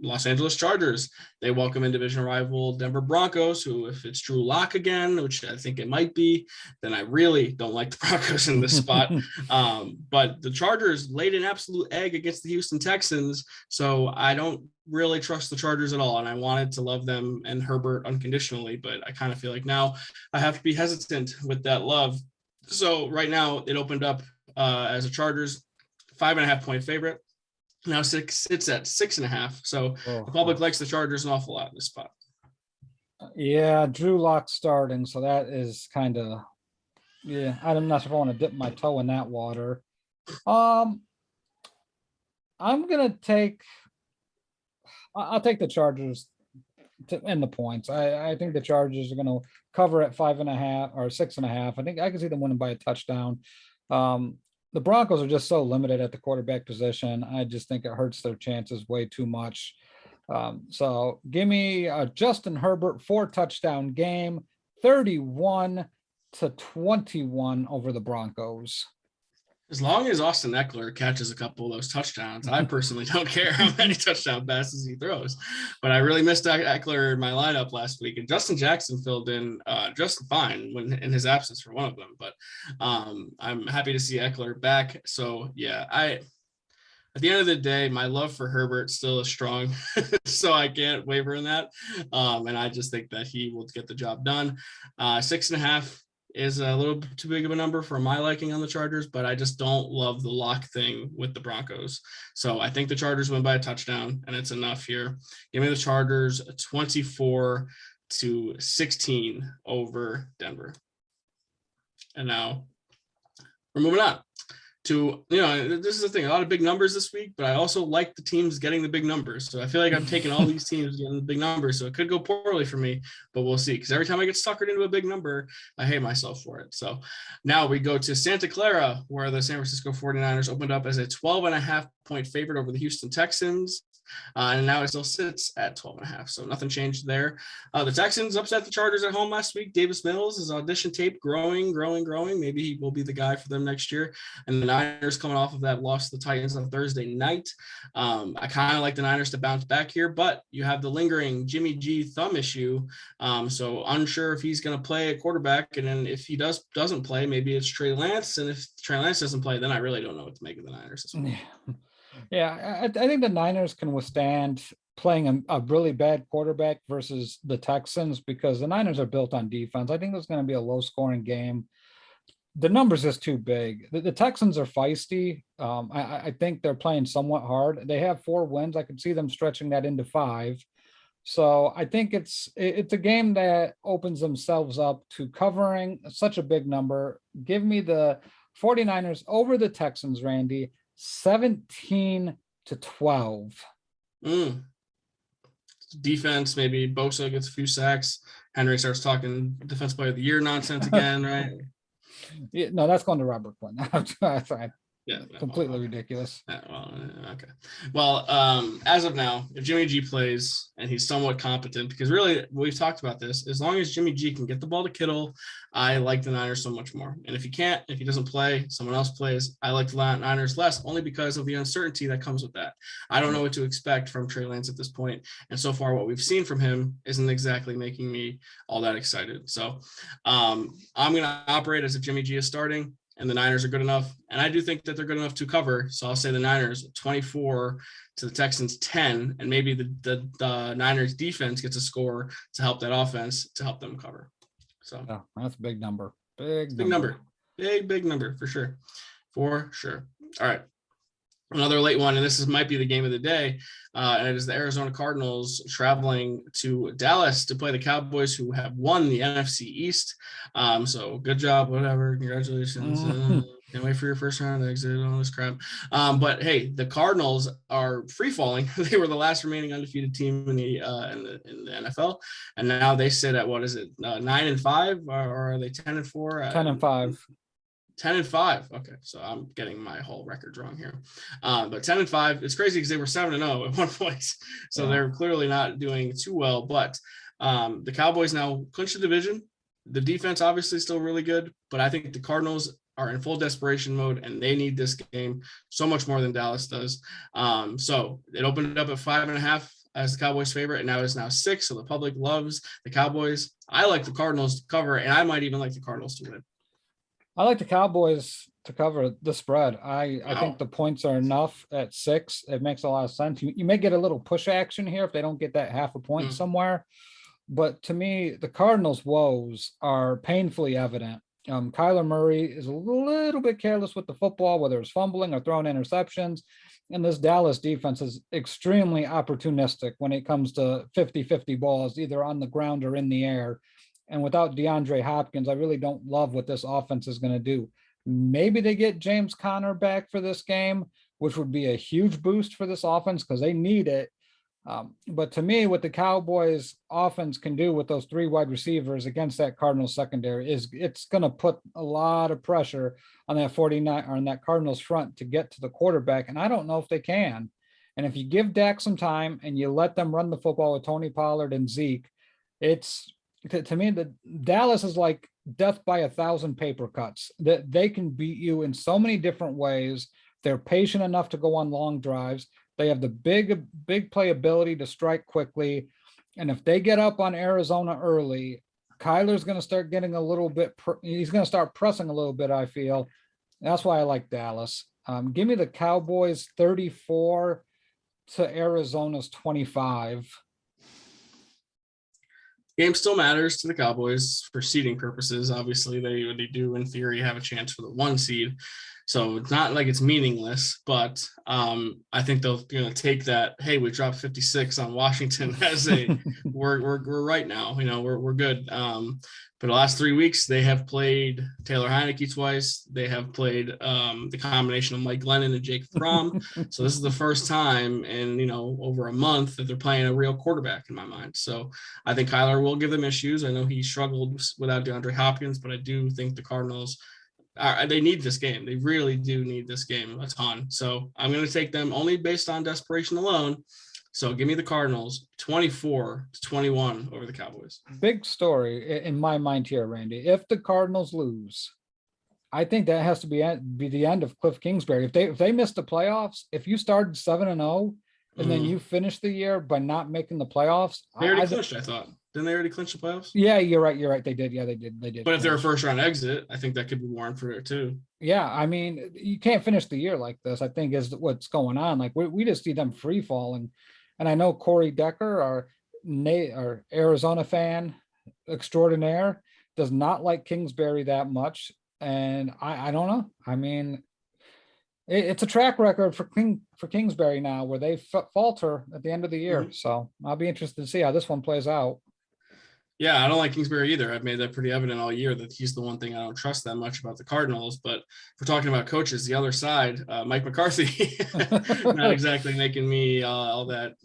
Los Angeles Chargers. They welcome in division rival Denver Broncos, who, if it's Drew Lock again, which I think it might be, then I really don't like the Broncos in this spot. But the Chargers laid an absolute egg against the Houston Texans, so I don't really trust the Chargers at all. And I wanted to love them and Herbert unconditionally, but I kind of feel like now I have to be hesitant with that love. So right now it opened up as a Chargers 5.5-point favorite. Now it's at 6.5. So the public likes the Chargers an awful lot in this spot. Yeah, Drew Lock starting. So that is kind of, I'm not sure if I want to dip my toe in that water. I'm going to I'll take the Chargers in the points. I think the Chargers are going to cover at 5.5 or 6.5. I think I can see them winning by a touchdown. The Broncos are just so limited at the quarterback position. I just think it hurts their chances way too much. So give me a Justin Herbert 4-touchdown game, 31-21 over the Broncos. As long as Austin Eckler catches a couple of those touchdowns, I personally don't care how many touchdown passes he throws. But I really missed Eckler in my lineup last week, and Justin Jackson filled in just fine in his absence for one of them. But I'm happy to see Eckler back. So, yeah, at the end of the day, my love for Herbert still is strong, so I can't waver in that. And I just think that he will get the job done. 6.5 is a little too big of a number for my liking on the Chargers, but I just don't love the lock thing with the Broncos. So I think the Chargers win by a touchdown, and it's enough here. Give me the Chargers 24-16 over Denver. And now we're moving on to, this is the thing, a lot of big numbers this week, but I also like the teams getting the big numbers. So I feel like I'm taking all these teams getting the big numbers. So it could go poorly for me, but we'll see. Because every time I get suckered into a big number, I hate myself for it. So now we go to Santa Clara, where the San Francisco 49ers opened up as a 12.5-point favorite over the Houston Texans. And now it still sits at 12.5. So nothing changed there. The Texans upset the Chargers at home last week. Davis Mills, his audition tape growing. Maybe he will be the guy for them next year. And the Niners coming off of that loss to the Titans on Thursday night. I kind of like the Niners to bounce back here, but you have the lingering Jimmy G thumb issue. So unsure if he's going to play a quarterback. And then if he doesn't play, maybe it's Trey Lance. And if Trey Lance doesn't play, then I really don't know what to make of the Niners this week. Yeah, I think the Niners can withstand playing a really bad quarterback versus the Texans because the Niners are built on defense. I think there's going to be a low-scoring game. The numbers is too big. The Texans are feisty. I think they're playing somewhat hard. They have 4 wins. I could see them stretching that into 5. So I think it's a game that opens themselves up to covering such a big number. Give me the 49ers over the Texans, Randy. 17-12. Defense, maybe Bosa gets a few sacks. Henry starts talking defense player of the year nonsense again, right? Yeah, no, that's going to Robert Quinn. Sorry. Yeah. completely ridiculous. Okay. Well, as of now, if Jimmy G plays and he's somewhat competent, because really we've talked about this, as long as Jimmy G can get the ball to Kittle, I like the Niners so much more. And if he can't, if he doesn't play, someone else plays, I like the Niners less, only because of the uncertainty that comes with that. I don't know what to expect from Trey Lance at this point, and so far what we've seen from him isn't exactly making me all that excited. So I'm going to operate as if Jimmy G is starting and the Niners are good enough. And I do think that they're good enough to cover. So I'll say the Niners 24 to the Texans 10, and maybe the Niners defense gets a score to help that offense to help them cover. So that's a big number. Big number. Big number for sure. For sure. All right. Another late one, and this might be the game of the day, and it is the Arizona Cardinals traveling to Dallas to play the Cowboys, who have won the NFC East. So good job, whatever. Congratulations. Can't wait for your first round exit, all this crap. But hey, the Cardinals are free falling. They were the last remaining undefeated team in the NFL, and now they sit at 9-5, or are they 10-4? 10-5. 10-5. Okay, so I'm getting my whole records wrong here. But 10-5, it's crazy because they were 7-0 at one point. So they're clearly not doing too well. But the Cowboys now clinch the division. The defense obviously still really good, but I think the Cardinals are in full desperation mode and they need this game so much more than Dallas does. So it opened up at 5.5 as the Cowboys favorite, and now it's 6. So the public loves the Cowboys. I like the Cardinals to cover, and I might even like the Cardinals to win. I like the Cowboys to cover the spread. I think the points are enough at 6. It makes a lot of sense. You may get a little push action here if they don't get that half a point somewhere. But to me, the Cardinals' woes are painfully evident. Kyler Murray is a little bit careless with the football, whether it's fumbling or throwing interceptions. And this Dallas defense is extremely opportunistic when it comes to 50-50 balls, either on the ground or in the air. And without DeAndre Hopkins, I really don't love what this offense is going to do. Maybe they get James Conner back for this game, which would be a huge boost for this offense because they need it. But to me, what the Cowboys offense can do with those 3 wide receivers against that Cardinals secondary is it's going to put a lot of pressure on that 49 or on that Cardinals front to get to the quarterback. And I don't know if they can. And if you give Dak some time and you let them run the football with Tony Pollard and Zeke, it's to me, the Dallas is like death by 1,000 paper cuts. That they can beat you in so many different ways. They're patient enough to go on long drives. They have the big playability to strike quickly. And if they get up on Arizona early, Kyler's going to start getting a little bit. He's going to start pressing a little bit, I feel. That's why I like Dallas. Give me the Cowboys 34 to Arizona's 25. Game still matters to the Cowboys for seeding purposes. Obviously, they do, in theory, have a chance for the 1 seed. So it's not like it's meaningless, but I think they're going to take that, hey, we dropped 56 on Washington as we're right now. We're good. For the last 3 weeks, they have played Taylor Heineke twice. They have played the combination of Mike Glennon and Jake Fromm. So this is the first time in, over a month that they're playing a real quarterback in my mind. So I think Kyler will give them issues. I know he struggled without DeAndre Hopkins, but I do think the Cardinals, they need this game. They really do need this game a ton. So I'm going to take them only based on desperation alone. So give me the Cardinals 24-21 over the Cowboys. Big story in my mind here, Randy. If the Cardinals lose, I think that has to be the end of Cliff Kingsbury. If they miss the playoffs, if you started 7-0 and then you finish the year by not making the playoffs, they already clinched. I thought. Didn't they already clinch the playoffs? Yeah, you're right. They did. Yeah, they did. But if they're a first round exit, I think that could be warranted for it too. Yeah, I mean, you can't finish the year like this, I think, is what's going on. Like we just see them free falling. And I know Corey Decker, our Arizona fan extraordinaire, does not like Kingsbury that much. And I don't know. I mean, it's a track record for Kingsbury now where they falter at the end of the year. So I'll be interested to see how this one plays out. Yeah, I don't like Kingsbury either. I've made that pretty evident all year that he's the one thing I don't trust that much about the Cardinals. But if we're talking about coaches, the other side, Mike McCarthy, not exactly making me all that,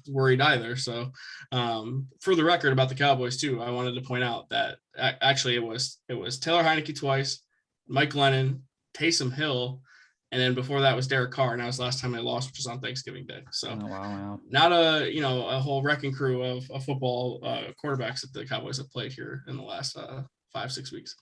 worried either. So for the record about the Cowboys too, I wanted to point out that actually it was Taylor Heineke twice, Mike Glennon, Taysom Hill, And then before that was Derek Carr, and that was the last time they lost, which was on Thanksgiving Day. So wow. Not a whole wrecking crew of football quarterbacks that the Cowboys have played here in the last 5-6 weeks.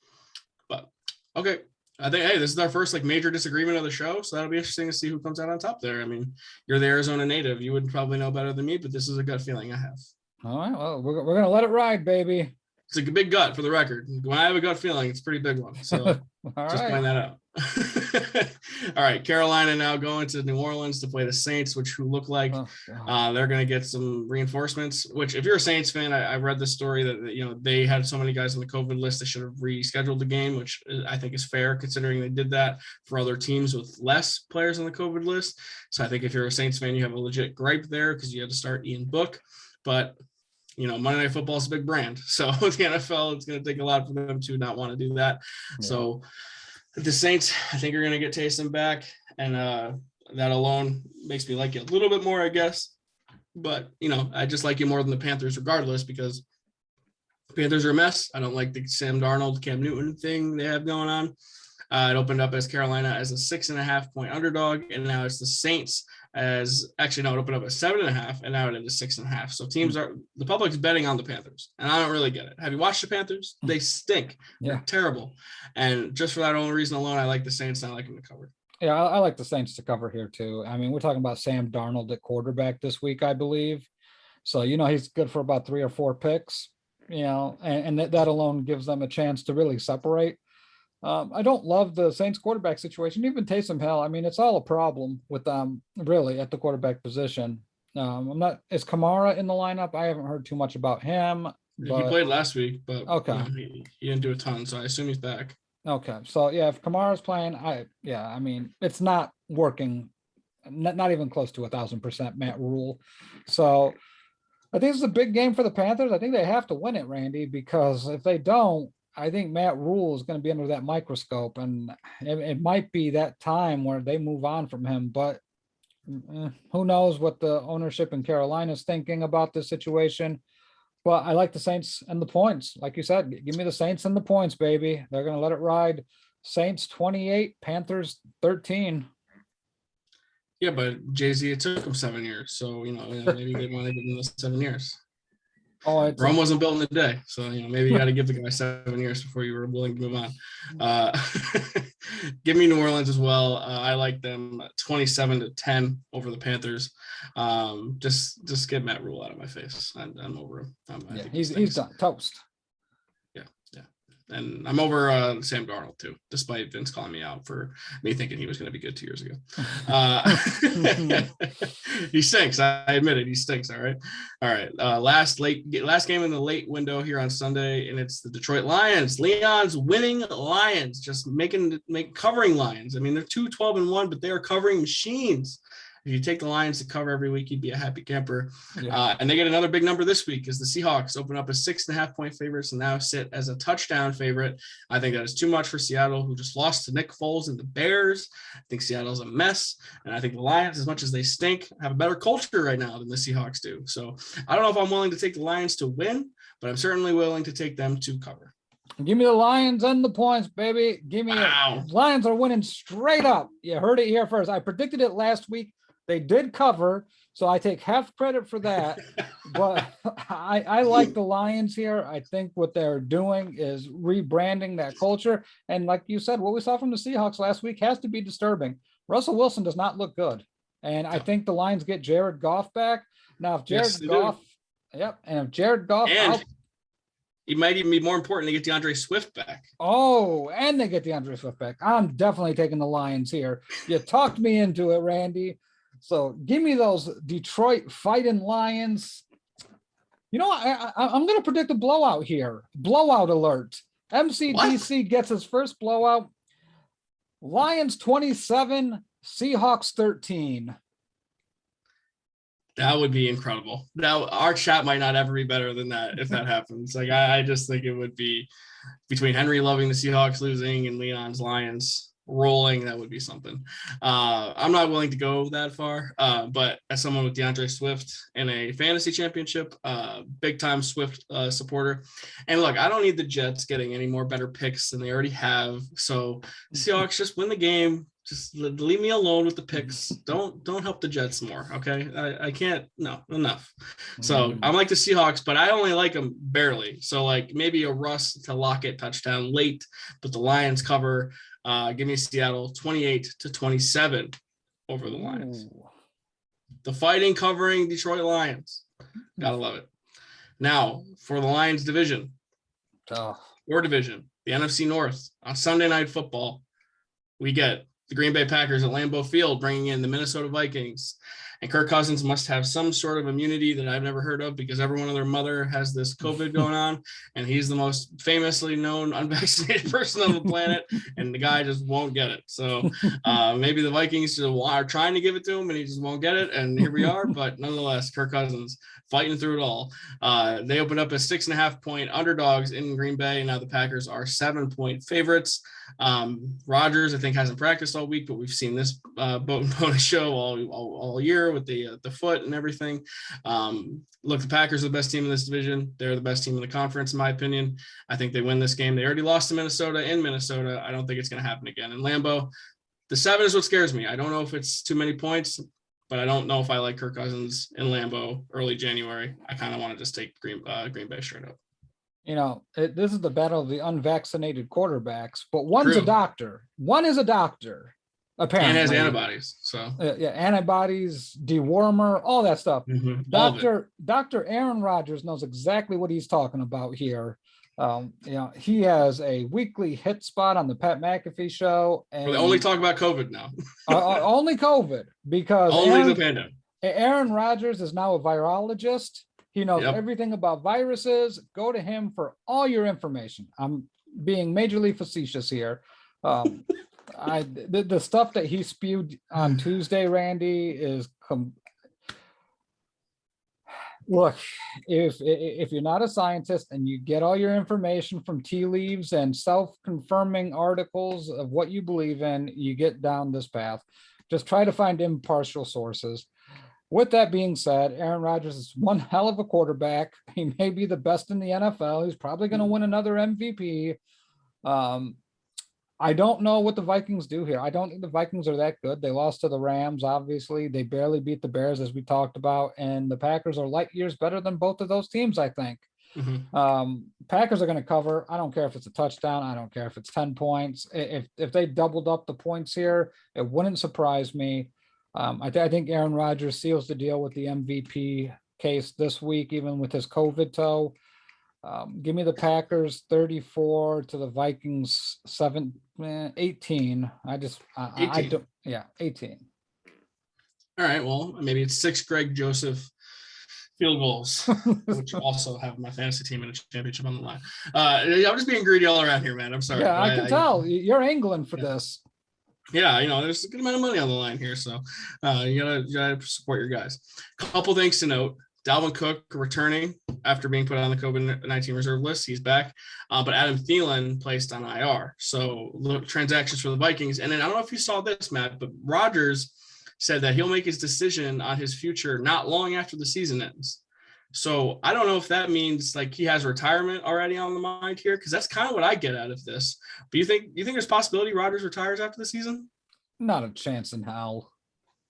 But okay, I think, hey, this is our first like major disagreement of the show, so that'll be interesting to see who comes out on top there. I mean, you're the Arizona native, you would probably know better than me, but this is a gut feeling I have. All right, well, we're gonna let it ride, baby. It's a big gut, for the record. When I have a gut feeling, it's a pretty big one. So just point that out. All right, Carolina now going to New Orleans to play the Saints, who look like they're going to get some reinforcements. Which, if you're a Saints fan, I read the story that they had so many guys on the COVID list they should have rescheduled the game, which I think is fair considering they did that for other teams with less players on the COVID list. So I think if you're a Saints fan, you have a legit gripe there because you had to start Ian Book, but. Monday Night Football is a big brand. So the NFL, it's going to take a lot for them to not want to do that. Yeah. So the Saints, I think, are going to get Taysom back. And that alone makes me like you a little bit more, I guess. But, I just like you more than the Panthers regardless because the Panthers are a mess. I don't like the Sam Darnold, Cam Newton thing they have going on. It opened up as Carolina as a 6.5-point underdog. And now it's the Saints it opened up at 7.5, and now it is 6.5. So the public's betting on the Panthers, and I don't really get it. Have you watched the Panthers? They stink. Yeah. They're terrible. And just for that only reason alone, I like the Saints. I like them to cover. Yeah, I like the Saints to cover here too. I mean, we're talking about Sam Darnold at quarterback this week, I believe. So, he's good for about 3 or 4 picks, and that alone gives them a chance to really separate. I don't love the Saints quarterback situation. Even Taysom Hill, I mean, it's all a problem with them really at the quarterback position. Is Kamara in the lineup? I haven't heard too much about him. He played last week, but okay. He didn't do a ton, so I assume he's back. Okay. So yeah, if Kamara's playing, I mean, it's not working, not even close to 1,000% Matt Rule. So I think it's a big game for the Panthers. I think they have to win it, Randy, because if they don't, I think Matt Rule is going to be under that microscope, and it might be that time where they move on from him. But who knows what the ownership in Carolina is thinking about this situation. But I like the Saints and the points. Like you said, give me the Saints and the points, baby. They're going to let it ride. Saints 28, Panthers 13. Yeah, but Jay-Z, it took him 7 years. So, maybe they want to give him the 7 years. Rome wasn't built in a day, so maybe you got to give the guy 7 years before you were willing to move on. Give me New Orleans as well. I like them 27-10 over the Panthers. Just get Matt Rule out of my face. I'm over him. He's done toast. Yeah, and I'm over Sam Darnold too, despite Vince calling me out for me thinking he was going to be good 2 years ago. He stinks. I admit it. He stinks. All right. Last game in the late window here on Sunday, and it's the Detroit Lions. Leon's winning Lions, just covering Lions. I mean, they're 2-12-1, but they are covering machines. If you take the Lions to cover every week, you'd be a happy camper. Yeah. And they get another big number this week as the Seahawks open up as 6.5-point favorites and now sit as a touchdown favorite. I think that is too much for Seattle, who just lost to Nick Foles and the Bears. I think Seattle's a mess. And I think the Lions, as much as they stink, have a better culture right now than the Seahawks do. So I don't know if I'm willing to take the Lions to win, but I'm certainly willing to take them to cover. Give me the Lions and the points, baby. Give me it. Lions are winning straight up. You heard it here first. I predicted it last week. They did cover, so I take half credit for that. But I like the Lions here. I think what they're doing is rebranding that culture. And like you said, what we saw from the Seahawks last week has to be disturbing. Russell Wilson does not look good. And I think the Lions get Jared Goff back. Now, if Jared Goff, and if Jared Goff out, it might even be more important to get DeAndre Swift back. Oh, and they get DeAndre Swift back. I'm definitely taking the Lions here. You talked me into it, Randy. So give me those Detroit Fighting Lions. I'm going to predict a blowout here. Blowout alert. MCDC gets his first blowout. Lions 27, Seahawks 13. That would be incredible. Now, our chat might not ever be better than that if that happens. I just think it would be between Henry loving the Seahawks losing and Leon's Lions. rolling, that would be something. I'm not willing to go that far, but as someone with DeAndre Swift in a fantasy championship, big time Swift supporter. And look, I don't need the Jets getting any more better picks than they already have. So Seahawks, just win the game. Just leave me alone with the picks. Don't help the Jets more. Okay. I can't. No, enough. So I'm like the Seahawks, but I only like them barely. So like maybe a Russ to Lockett touchdown late, but the Lions cover. Give me Seattle 28-27 over the Lions. Ooh. The Fighting covering Detroit Lions. Gotta love it. Now for the Lions division. Your division, the NFC North. On Sunday Night Football, we get the Green Bay Packers at Lambeau Field, bringing in the Minnesota Vikings. And Kirk Cousins must have some sort of immunity that I've never heard of because everyone and their mother has this COVID going on. And he's the most famously known unvaccinated person on the planet. And the guy just won't get it. So maybe the Vikings are trying to give it to him and he just won't get it. And here we are. But nonetheless, Kirk Cousins fighting through it all. They opened up as 6.5-point underdogs in Green Bay. And now the Packers are 7-point favorites. Rodgers, I think, hasn't practiced all week, but we've seen this boat and bonus show all year with the foot and everything. Look, the Packers are the best team in this division. They're the best team in the conference, in my opinion. I think they win this game. They already lost to Minnesota in Minnesota. I don't think it's going to happen again. In Lambeau, the 7 is what scares me. I don't know if it's too many points, but I don't know if I like Kirk Cousins in Lambeau early January. I kind of want to just take Green Bay straight up. You know, this is the battle of the unvaccinated quarterbacks, but one's a doctor. One is a doctor, apparently. And has antibodies. So yeah, antibodies, dewormer, all that stuff. Dr. Aaron Rodgers knows exactly what he's talking about here. You know, he has a weekly hit spot on the Pat McAfee show. And they only talk about COVID now. Only COVID, because only the pandemic. Aaron Rodgers is now a virologist. He knows everything about viruses. Go to him for all your information. I'm being majorly facetious here. The stuff that he spewed on Tuesday, Randy, is look. If you're not a scientist and you get all your information from tea leaves and self-confirming articles of what you believe in, you get down this path. Just try to find impartial sources. With that being said, Aaron Rodgers is one hell of a quarterback. He may be the best in the NFL. He's probably going to win another MVP. I don't know what the Vikings do here. I don't think the Vikings are that good. They lost to the Rams, obviously. They barely beat the Bears, as we talked about. And the Packers are light years better than both of those teams, I think. Packers are going to cover. I don't care if it's a touchdown. I don't care if it's 10 points. If they doubled up the points here, it wouldn't surprise me. I think Aaron Rodgers seals the deal with the MVP case this week, even with his COVID toe. Give me the Packers 34 to the Vikings 18. 18. 18. All right. Well, maybe it's 6 Greg Joseph field goals, which also have my fantasy team in a championship on the line. I'm just being greedy all around here, man. I'm sorry. Yeah, I can tell you're angling for this. Yeah, you know, there's a good amount of money on the line here, so you gotta support your guys. Couple things to note: Dalvin Cook returning after being put on the COVID-19 reserve list. He's back, but Adam Thielen placed on IR. So transactions for the Vikings. And then I don't know if you saw this, Matt, but Rodgers said that he'll make his decision on his future not long after the season ends. So I don't know if that means like he has retirement already on the mind here, because that's kind of what I get out of this. But you think there's possibility Rodgers retires after the season? Not a chance in hell.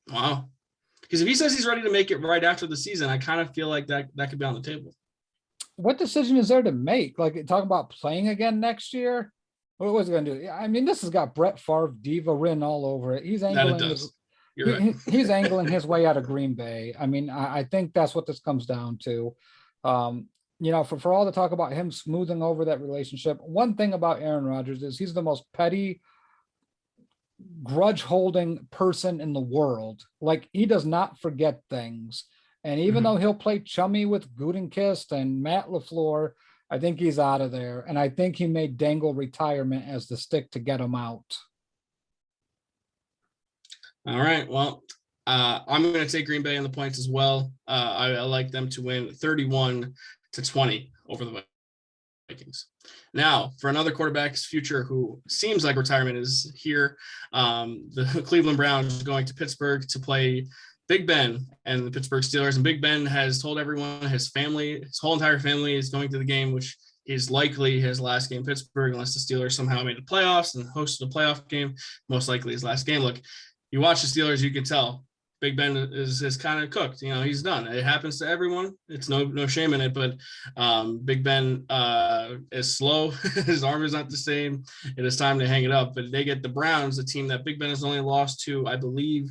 Wow. Because if he says he's ready to make it right after the season, I kind of feel like that could be on the table. What decision is there to make? Like, talk about playing again next year? What was he going to do? I mean, this has got Brett Favre diva written all over it. He's angling. He's angling his way out of Green Bay. I mean, I think that's what this comes down to. You know, for all the talk about him smoothing over that relationship, one thing about Aaron Rodgers is he's the most petty, grudge-holding person in the world. Like, he does not forget things. And even though he'll play chummy with Gutenkist and Matt LaFleur, I think he's out of there. And I think he may dangle retirement as the stick to get him out. All right. Well, I'm going to take Green Bay in the points as well. I like them to win 31-20 over the Vikings. Now, for another quarterback's future who seems like retirement is here, the Cleveland Browns going to Pittsburgh to play Big Ben and the Pittsburgh Steelers. And Big Ben has told everyone, his family, his whole entire family is going to the game, which is likely his last game in Pittsburgh, unless the Steelers somehow made the playoffs and hosted a playoff game. Most likely his last game. Look, you watch the Steelers, you can tell Big Ben is kind of cooked. You know, he's done. It happens to everyone. It's no shame in it, but Big Ben is slow. His arm is not the same. It is time to hang it up. But they get the Browns, a team that Big Ben has only lost to, I believe,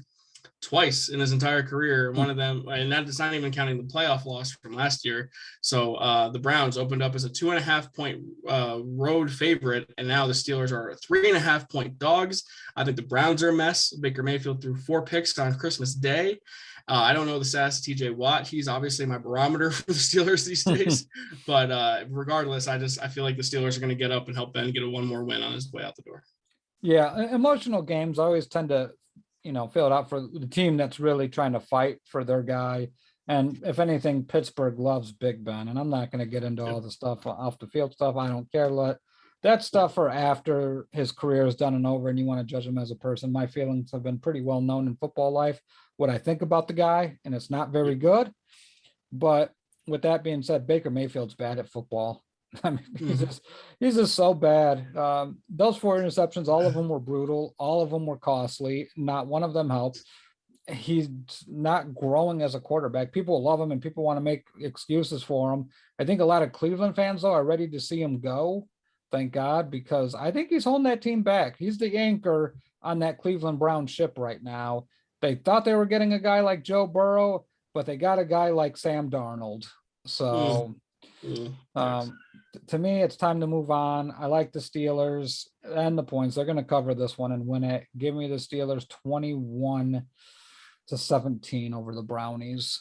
twice in his entire career. One of them, and that's not even counting the playoff loss from last year. So the Browns opened up as a 2.5 point road favorite, and now the Steelers are 3.5 point dogs. I think the Browns are a mess. Baker Mayfield threw 4 picks on Christmas Day. I don't know the stats of TJ Watt. He's obviously my barometer for the Steelers these days. But regardless, I feel like the Steelers are going to get up and help Ben get one more win on his way out the door. Yeah, emotional games always tend to, fill it out for the team that's really trying to fight for their guy. And if anything, Pittsburgh loves Big Ben. And I'm not going to get into all the stuff off the field stuff. I don't care. Let that stuff for after his career is done and over and you want to judge him as a person. My feelings have been pretty well known in football life, what I think about the guy, and it's not very good. But with that being said, Baker Mayfield's bad at football. I mean, he's just so bad. Those 4 interceptions, all of them were brutal. All of them were costly. Not one of them helped. He's not growing as a quarterback. People love him and people want to make excuses for him. I think a lot of Cleveland fans, though, are ready to see him go. Thank God, because I think he's holding that team back. He's the anchor on that Cleveland Brown ship right now. They thought they were getting a guy like Joe Burrow, but they got a guy like Sam Darnold. So to me, it's time to move on. I like the Steelers and the points. They're going to cover this one and win it. Give me the Steelers 21-17 over the Brownies.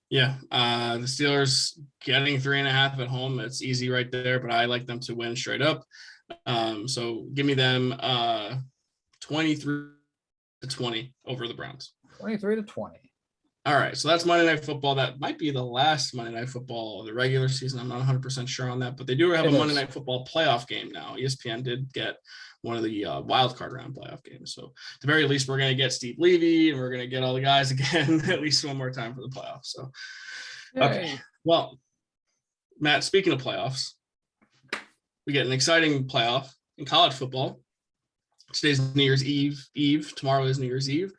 Yeah, the Steelers getting 3.5 at home. It's easy right there, but I like them to win straight up. So give me them 23-20 over the Browns. 23-20. All right, so that's Monday Night Football. That might be the last Monday Night Football of the regular season. I'm not 100% sure on that, but they do have a Monday Night Football playoff game now. ESPN did get one of the wild card round playoff games. So at the very least, we're going to get Steve Levy and we're going to get all the guys again at least one more time for the playoffs. So, okay. Well, Matt, speaking of playoffs, we get an exciting playoff in college football. Today's New Year's Eve. Tomorrow is New Year's Eve.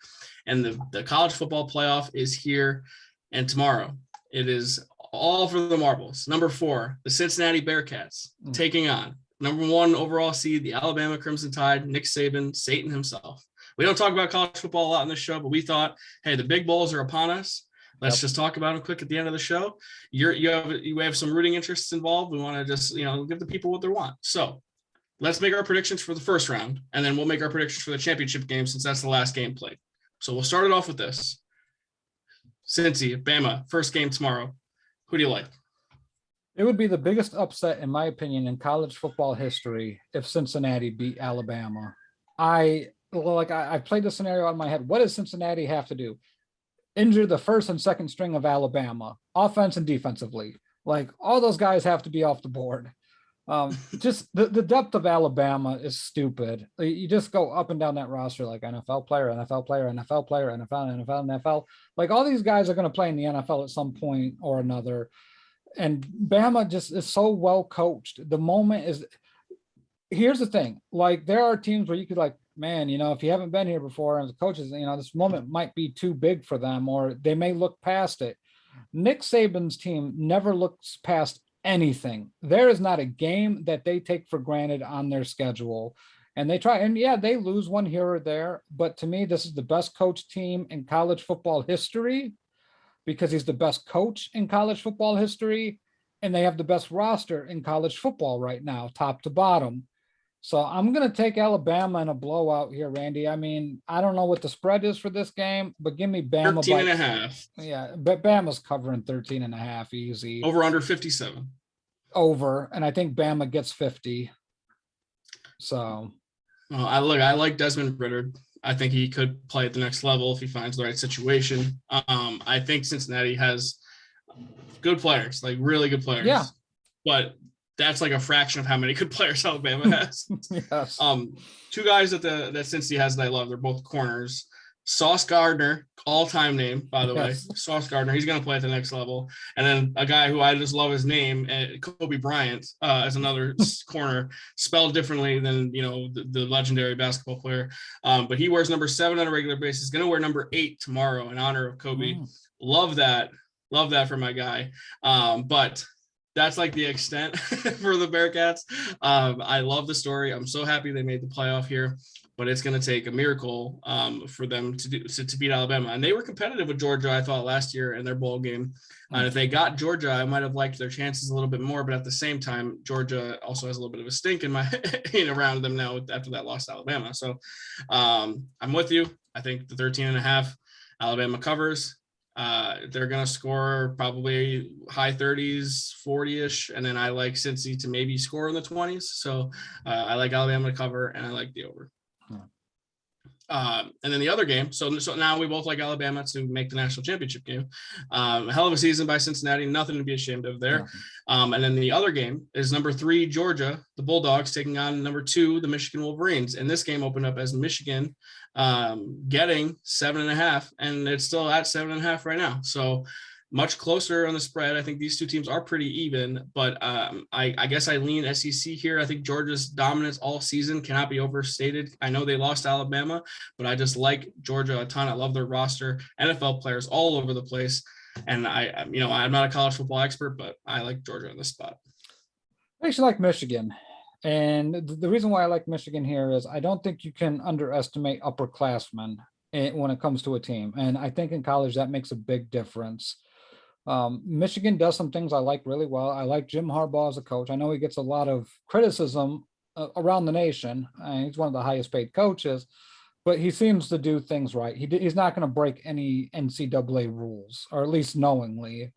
And the college football playoff is here. And tomorrow it is all for the marbles. Number 4, the Cincinnati Bearcats taking on number 1 overall seed, the Alabama Crimson Tide, Nick Saban, Satan himself. We don't talk about college football a lot in the show, but we thought, hey, the big bowls are upon us. Let's just talk about them quick at the end of the show. You have some rooting interests involved. We want to just, give the people what they want. So let's make our predictions for the first round, and then we'll make our predictions for the championship game since that's the last game played. So we'll start it off with this. Cincy, Bama, first game tomorrow. Who do you like? It would be the biggest upset, in my opinion, in college football history if Cincinnati beat Alabama. I played the scenario in my head. What does Cincinnati have to do? Injure the first and second string of Alabama, offense and defensively. Like, all those guys have to be off the board. Just the depth of Alabama is stupid. You just go up and down that roster like NFL player, NFL player, NFL player, NFL, NFL, NFL. Like, all these guys are going to play in the NFL at some point or another. And Bama just is so well coached. The moment is, here's the thing. Like, there are teams where you could man, if you haven't been here before and the coaches, this moment might be too big for them, or they may look past it. Nick Saban's team never looks past anything. There is not a game that they take for granted on their schedule. And they try, and yeah, they lose one here or there. But to me, this is the best coach team in college football history because he's the best coach in college football history. And they have the best roster in college football right now, top to bottom. So I'm going to take Alabama in a blowout here, Randy. I mean, I don't know what the spread is for this game, but give me Bama. 13.5. Yeah, but Bama's covering 13.5 easy. Over under 57. Over, and I think Bama gets 50. So. Well, I like Desmond Ritter. I think he could play at the next level if he finds the right situation. I think Cincinnati has good players, like really good players. Yeah. but that's like a fraction of how many good players Alabama has. Yes. Two guys that Cincy has that I love. They're both corners. Sauce Gardner, all-time name, by the way. Sauce Gardner, he's going to play at the next level. And then a guy who I just love his name, Kobe Bryant, as another corner, spelled differently than, the legendary basketball player. But he wears number 7 on a regular basis. Going to wear number 8 tomorrow in honor of Kobe. Love that. Love that for my guy. But that's like the extent for the Bearcats. I love the story. I'm so happy they made the playoff here. But it's going to take a miracle for them to beat Alabama. And they were competitive with Georgia, I thought, last year in their bowl game. And if they got Georgia, I might have liked their chances a little bit more. But at the same time, Georgia also has a little bit of a stink around them now after that loss to Alabama. So I'm with you. I think the 13.5 Alabama covers. They're going to score probably high 30s, 40-ish. And then I like Cincy to maybe score in the 20s. So I like Alabama to cover, and I like the over. And then the other game, so now we both like Alabama to make the national championship game. A hell of a season by Cincinnati, nothing to be ashamed of there. And then the other game is number 3, Georgia, the Bulldogs, taking on number 2, the Michigan Wolverines. And this game opened up as Michigan getting 7.5, and it's still at 7.5 right now. So much closer on the spread. I think these two teams are pretty even, but I guess I lean SEC here. I think Georgia's dominance all season cannot be overstated. I know they lost to Alabama, but I just like Georgia a ton. I love their roster, NFL players all over the place. And I'm not a college football expert, but I like Georgia in this spot. I actually like Michigan. And the reason why I like Michigan here is I don't think you can underestimate upperclassmen when it comes to a team. And I think in college that makes a big difference. Michigan does some things I like really well. I like Jim Harbaugh as a coach. I know he gets a lot of criticism around the nation. He's one of the highest paid coaches, but he seems to do things right. He's not going to break any NCAA rules, or at least knowingly.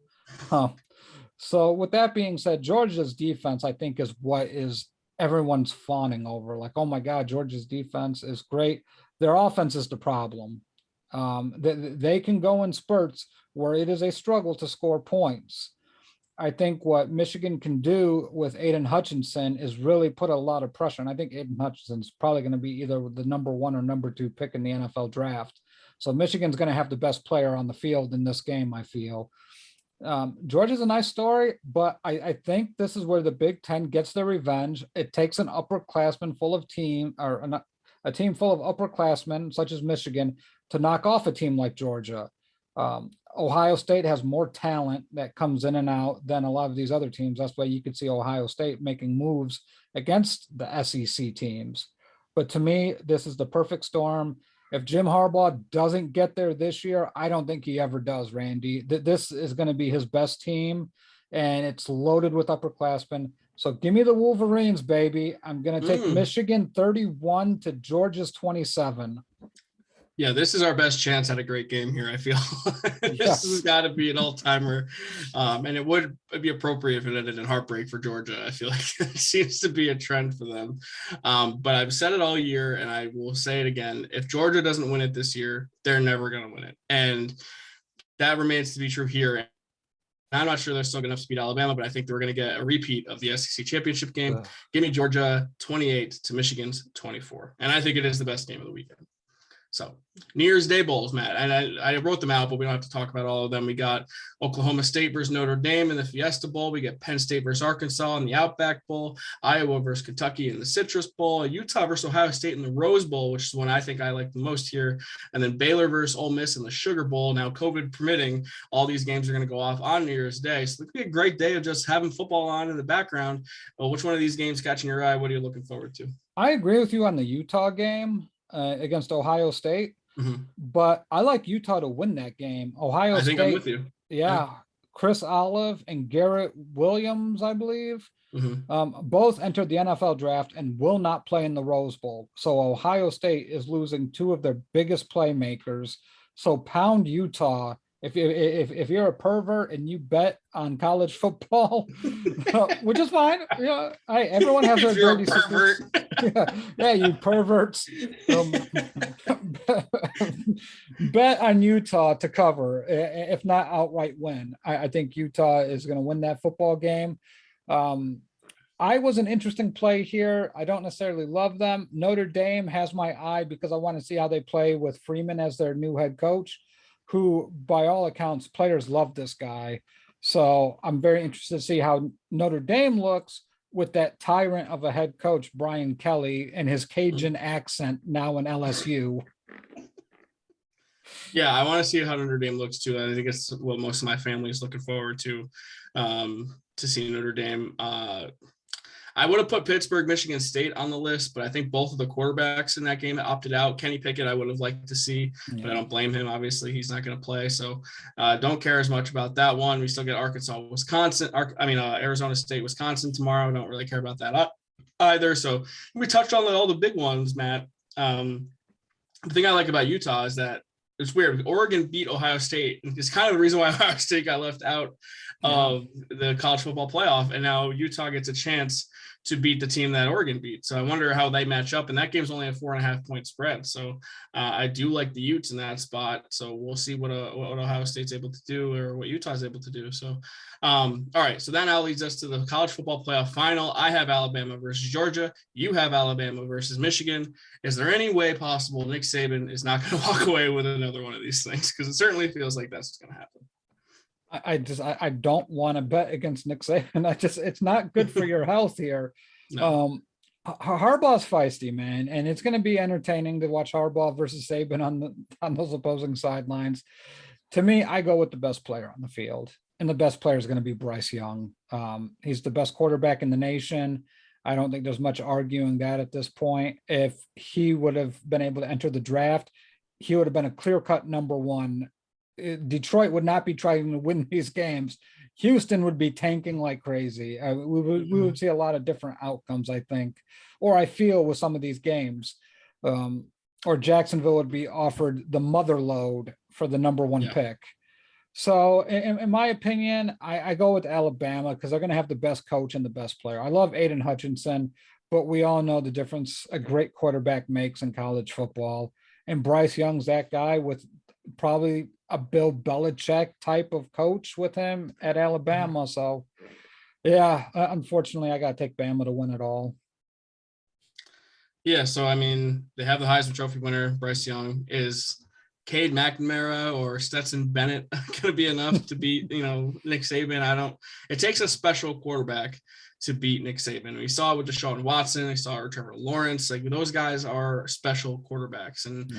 So with that being said, Georgia's defense, I think, is what is everyone's fawning over. Like, oh my God, Georgia's defense is great. Their offense is the problem. They can go in spurts where it is a struggle to score points. I think what Michigan can do with Aiden Hutchinson is really put a lot of pressure. And I think Aiden Hutchinson's probably going to be either the number 1 or number 2 pick in the NFL draft. So Michigan's going to have the best player on the field in this game, I feel. Georgia's a nice story, but I think this is where the Big Ten gets their revenge. It takes an upperclassman full of a team full of upperclassmen, such as Michigan, to knock off a team like Georgia. Ohio State has more talent that comes in and out than a lot of these other teams. That's why you could see Ohio State making moves against the SEC teams. But to me, this is the perfect storm. If Jim Harbaugh doesn't get there this year, I don't think he ever does, Randy. This is going to be his best team, and it's loaded with upperclassmen. So give me the Wolverines, baby. I'm going to take Michigan 31 to Georgia's 27. Yeah, this is our best chance at a great game here, I feel. This has got to be an all-timer. And it would be appropriate if it ended in heartbreak for Georgia. I feel like it seems to be a trend for them. But I've said it all year, and I will say it again. If Georgia doesn't win it this year, they're never going to win it. And that remains to be true here. I'm not sure they're still good enough to beat Alabama, but I think they're going to get a repeat of the SEC championship game. Give me Georgia 28 to Michigan's 24. And I think it is the best game of the weekend. So New Year's Day bowls, Matt, and I wrote them out, but we don't have to talk about all of them. We got Oklahoma State versus Notre Dame in the Fiesta Bowl. We get Penn State versus Arkansas in the Outback Bowl, Iowa versus Kentucky in the Citrus Bowl, Utah versus Ohio State in the Rose Bowl, which is one I think I like the most here, and then Baylor versus Ole Miss in the Sugar Bowl. Now, COVID permitting, all these games are going to go off on New Year's Day, so it could be a great day of just having football on in the background. Well, which one of these games catching your eye? What are you looking forward to? I agree with you on the Utah game against Ohio State. But I like Utah to win that game. Ohio State. I think I'm with you. Yeah. Chris Olive and Garrett Williams, I believe, both entered the NFL draft and will not play in the Rose Bowl. So Ohio State is losing 2 of their biggest playmakers. So pound Utah. If you're a pervert and you bet on college football, which is fine. Yeah, everyone has their dirty secrets. Yeah, you perverts. Bet on Utah to cover, if not outright win. I think Utah is going to win that football game. I was an interesting play here. I don't necessarily love them. Notre Dame has my eye because I want to see how they play with Freeman as their new head coach, who, by all accounts, players love this guy. So I'm very interested to see how Notre Dame looks with that tyrant of a head coach, Brian Kelly, and his Cajun accent now in LSU. Yeah, I want to see how Notre Dame looks too. I think it's what most of my family is looking forward to see Notre Dame. I would have put Pittsburgh, Michigan State on the list, but I think both of the quarterbacks in that game opted out. Kenny Pickett, I would have liked to see, but I don't blame him. Obviously, he's not going to play, so don't care as much about that one. We still get Arkansas, Wisconsin. Arizona State, Wisconsin tomorrow. Don't really care about that either. So we touched on all the big ones, Matt. The thing I like about Utah is that it's weird. Oregon beat Ohio State. It's kind of the reason why Ohio State got left out of the college football playoff, and now Utah gets a chance to beat the team that Oregon beat. So I wonder how they match up, and that game's only a 4.5 point spread. So I do like the Utes in that spot. So we'll see what Ohio State's able to do or what Utah's able to do. So, all right. So that now leads us to the college football playoff final. I have Alabama versus Georgia. You have Alabama versus Michigan. Is there any way possible Nick Saban is not going to walk away with another one of these things? Because it certainly feels like that's what's going to happen. I don't want to bet against Nick Saban. It's not good for your health here. No. Harbaugh's feisty, man, and it's going to be entertaining to watch Harbaugh versus Saban on those opposing sidelines. To me, I go with the best player on the field, and the best player is going to be Bryce Young. He's the best quarterback in the nation. I don't think there's much arguing that at this point. If he would have been able to enter the draft, he would have been a clear-cut number one. Detroit would not be trying to win these games. Houston would be tanking like crazy. We would see a lot of different outcomes, I think, or I feel with some of these games. Or Jacksonville would be offered the mother load for the number one pick. So in my opinion, I go with Alabama because they're going to have the best coach and the best player. I love Aiden Hutchinson, but we all know the difference a great quarterback makes in college football. And Bryce Young's that guy with probably a Bill Belichick type of coach with him at Alabama. So yeah, unfortunately I got to take Bama to win it all. Yeah. So, I mean, they have the Heisman Trophy winner, Bryce Young. Is Cade McNamara or Stetson Bennett going to be enough to beat, Nick Saban? It takes a special quarterback to beat Nick Saban. We saw it with Deshaun Watson. We saw it with Trevor Lawrence. Like, those guys are special quarterbacks. And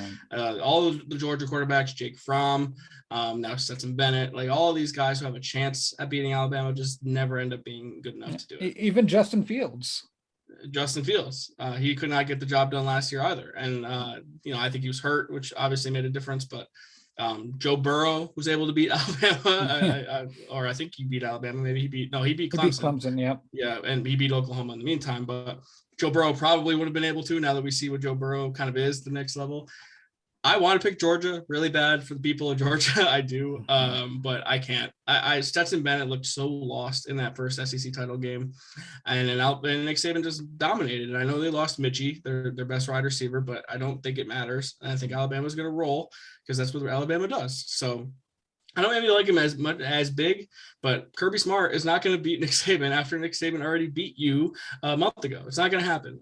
all of the Georgia quarterbacks, Jake Fromm, now Stetson Bennett, like all of these guys who have a chance at beating Alabama just never end up being good enough to do it. Even Justin Fields, he could not get the job done last year either. And, I think he was hurt, which obviously made a difference. But Joe Burrow was able to beat Alabama, I think he beat Alabama. Maybe he beat Clemson. He beat Clemson, yeah. Yeah, and he beat Oklahoma in the meantime. But Joe Burrow probably would have been able to, now that we see what Joe Burrow kind of is, the next level. I want to pick Georgia really bad for the people of Georgia. I do, but I can't. Stetson Bennett looked so lost in that first SEC title game, and Nick Saban just dominated. And I know they lost Mitchie, their best wide receiver, but I don't think it matters. And I think Alabama's going to roll because that's what Alabama does. So I don't maybe like him as much as big, but Kirby Smart is not going to beat Nick Saban after Nick Saban already beat you a month ago. It's not going to happen.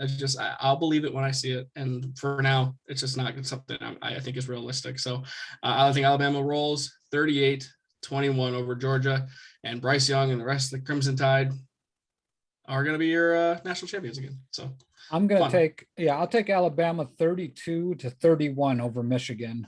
I'll believe it when I see it. And for now, it's just not something I think is realistic. So I think Alabama rolls 38-21 over Georgia, and Bryce Young and the rest of the Crimson Tide are going to be your national champions again. So I'm going to I'll take Alabama 32-31 over Michigan.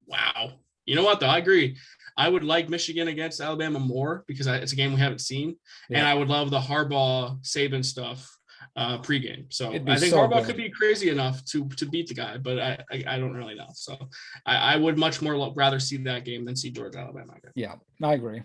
Wow. You know what, though? I agree. I would like Michigan against Alabama more because it's a game we haven't seen. Yeah. And I would love the Harbaugh Saban stuff pregame. So I think Harbaugh could be crazy enough to beat the guy, but I don't really know. So I would much more rather see that game than see Georgia Alabama. Yeah, I agree.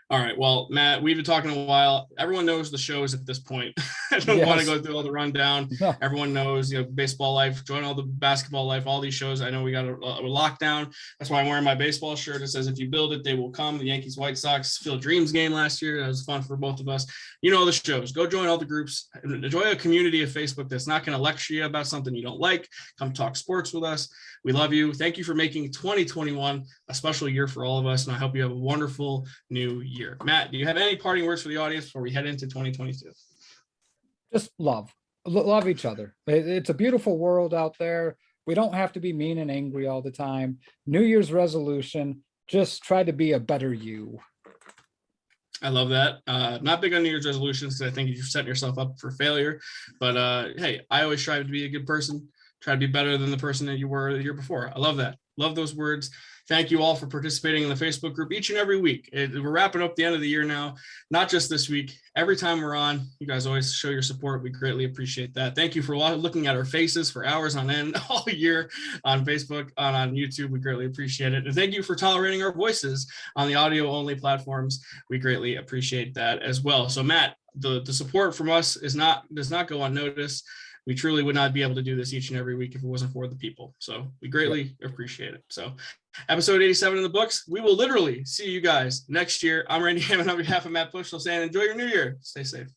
All right. Well, Matt, we've been talking a while. Everyone knows the shows at this point. I don't want to go through all the rundown. No. Everyone knows, baseball life, join all the basketball life, all these shows. I know we got a lockdown. That's why I'm wearing my baseball shirt. It says, if you build it, they will come. The Yankees White Sox Field Dreams game last year. That was fun for both of us. You know the shows. Go join all the groups. Enjoy a community of Facebook that's not going to lecture you about something you don't like. Come talk sports with us. We love you. Thank you for making 2021 a special year for all of us. And I hope you have a wonderful new year. year. Matt, do you have any parting words for the audience before we head into 2022? Just love each other. It's a beautiful world out there. We don't have to be mean and angry all the time. New Year's resolution, just try to be a better you. I love that. Not big on New Year's resolutions because I think you've set yourself up for failure. But hey, I always strive to be a good person, try to be better than the person that you were the year before. I love that. Love those words. Thank you all for participating in the Facebook group each and every week. We're wrapping up the end of the year now, not just this week. Every time we're on, you guys always show your support. We greatly appreciate that. Thank you for looking at our faces for hours on end all year on Facebook, on YouTube. We greatly appreciate it. And thank you for tolerating our voices on the audio only platforms. We greatly appreciate that as well. So Matt, the support from us does not go unnoticed. We truly would not be able to do this each and every week if it wasn't for the people. So we greatly appreciate it. So episode 87 in the books. We will literally see you guys next year. I'm Randy Hammond on behalf of Matt Bushell saying enjoy your new year. Stay safe.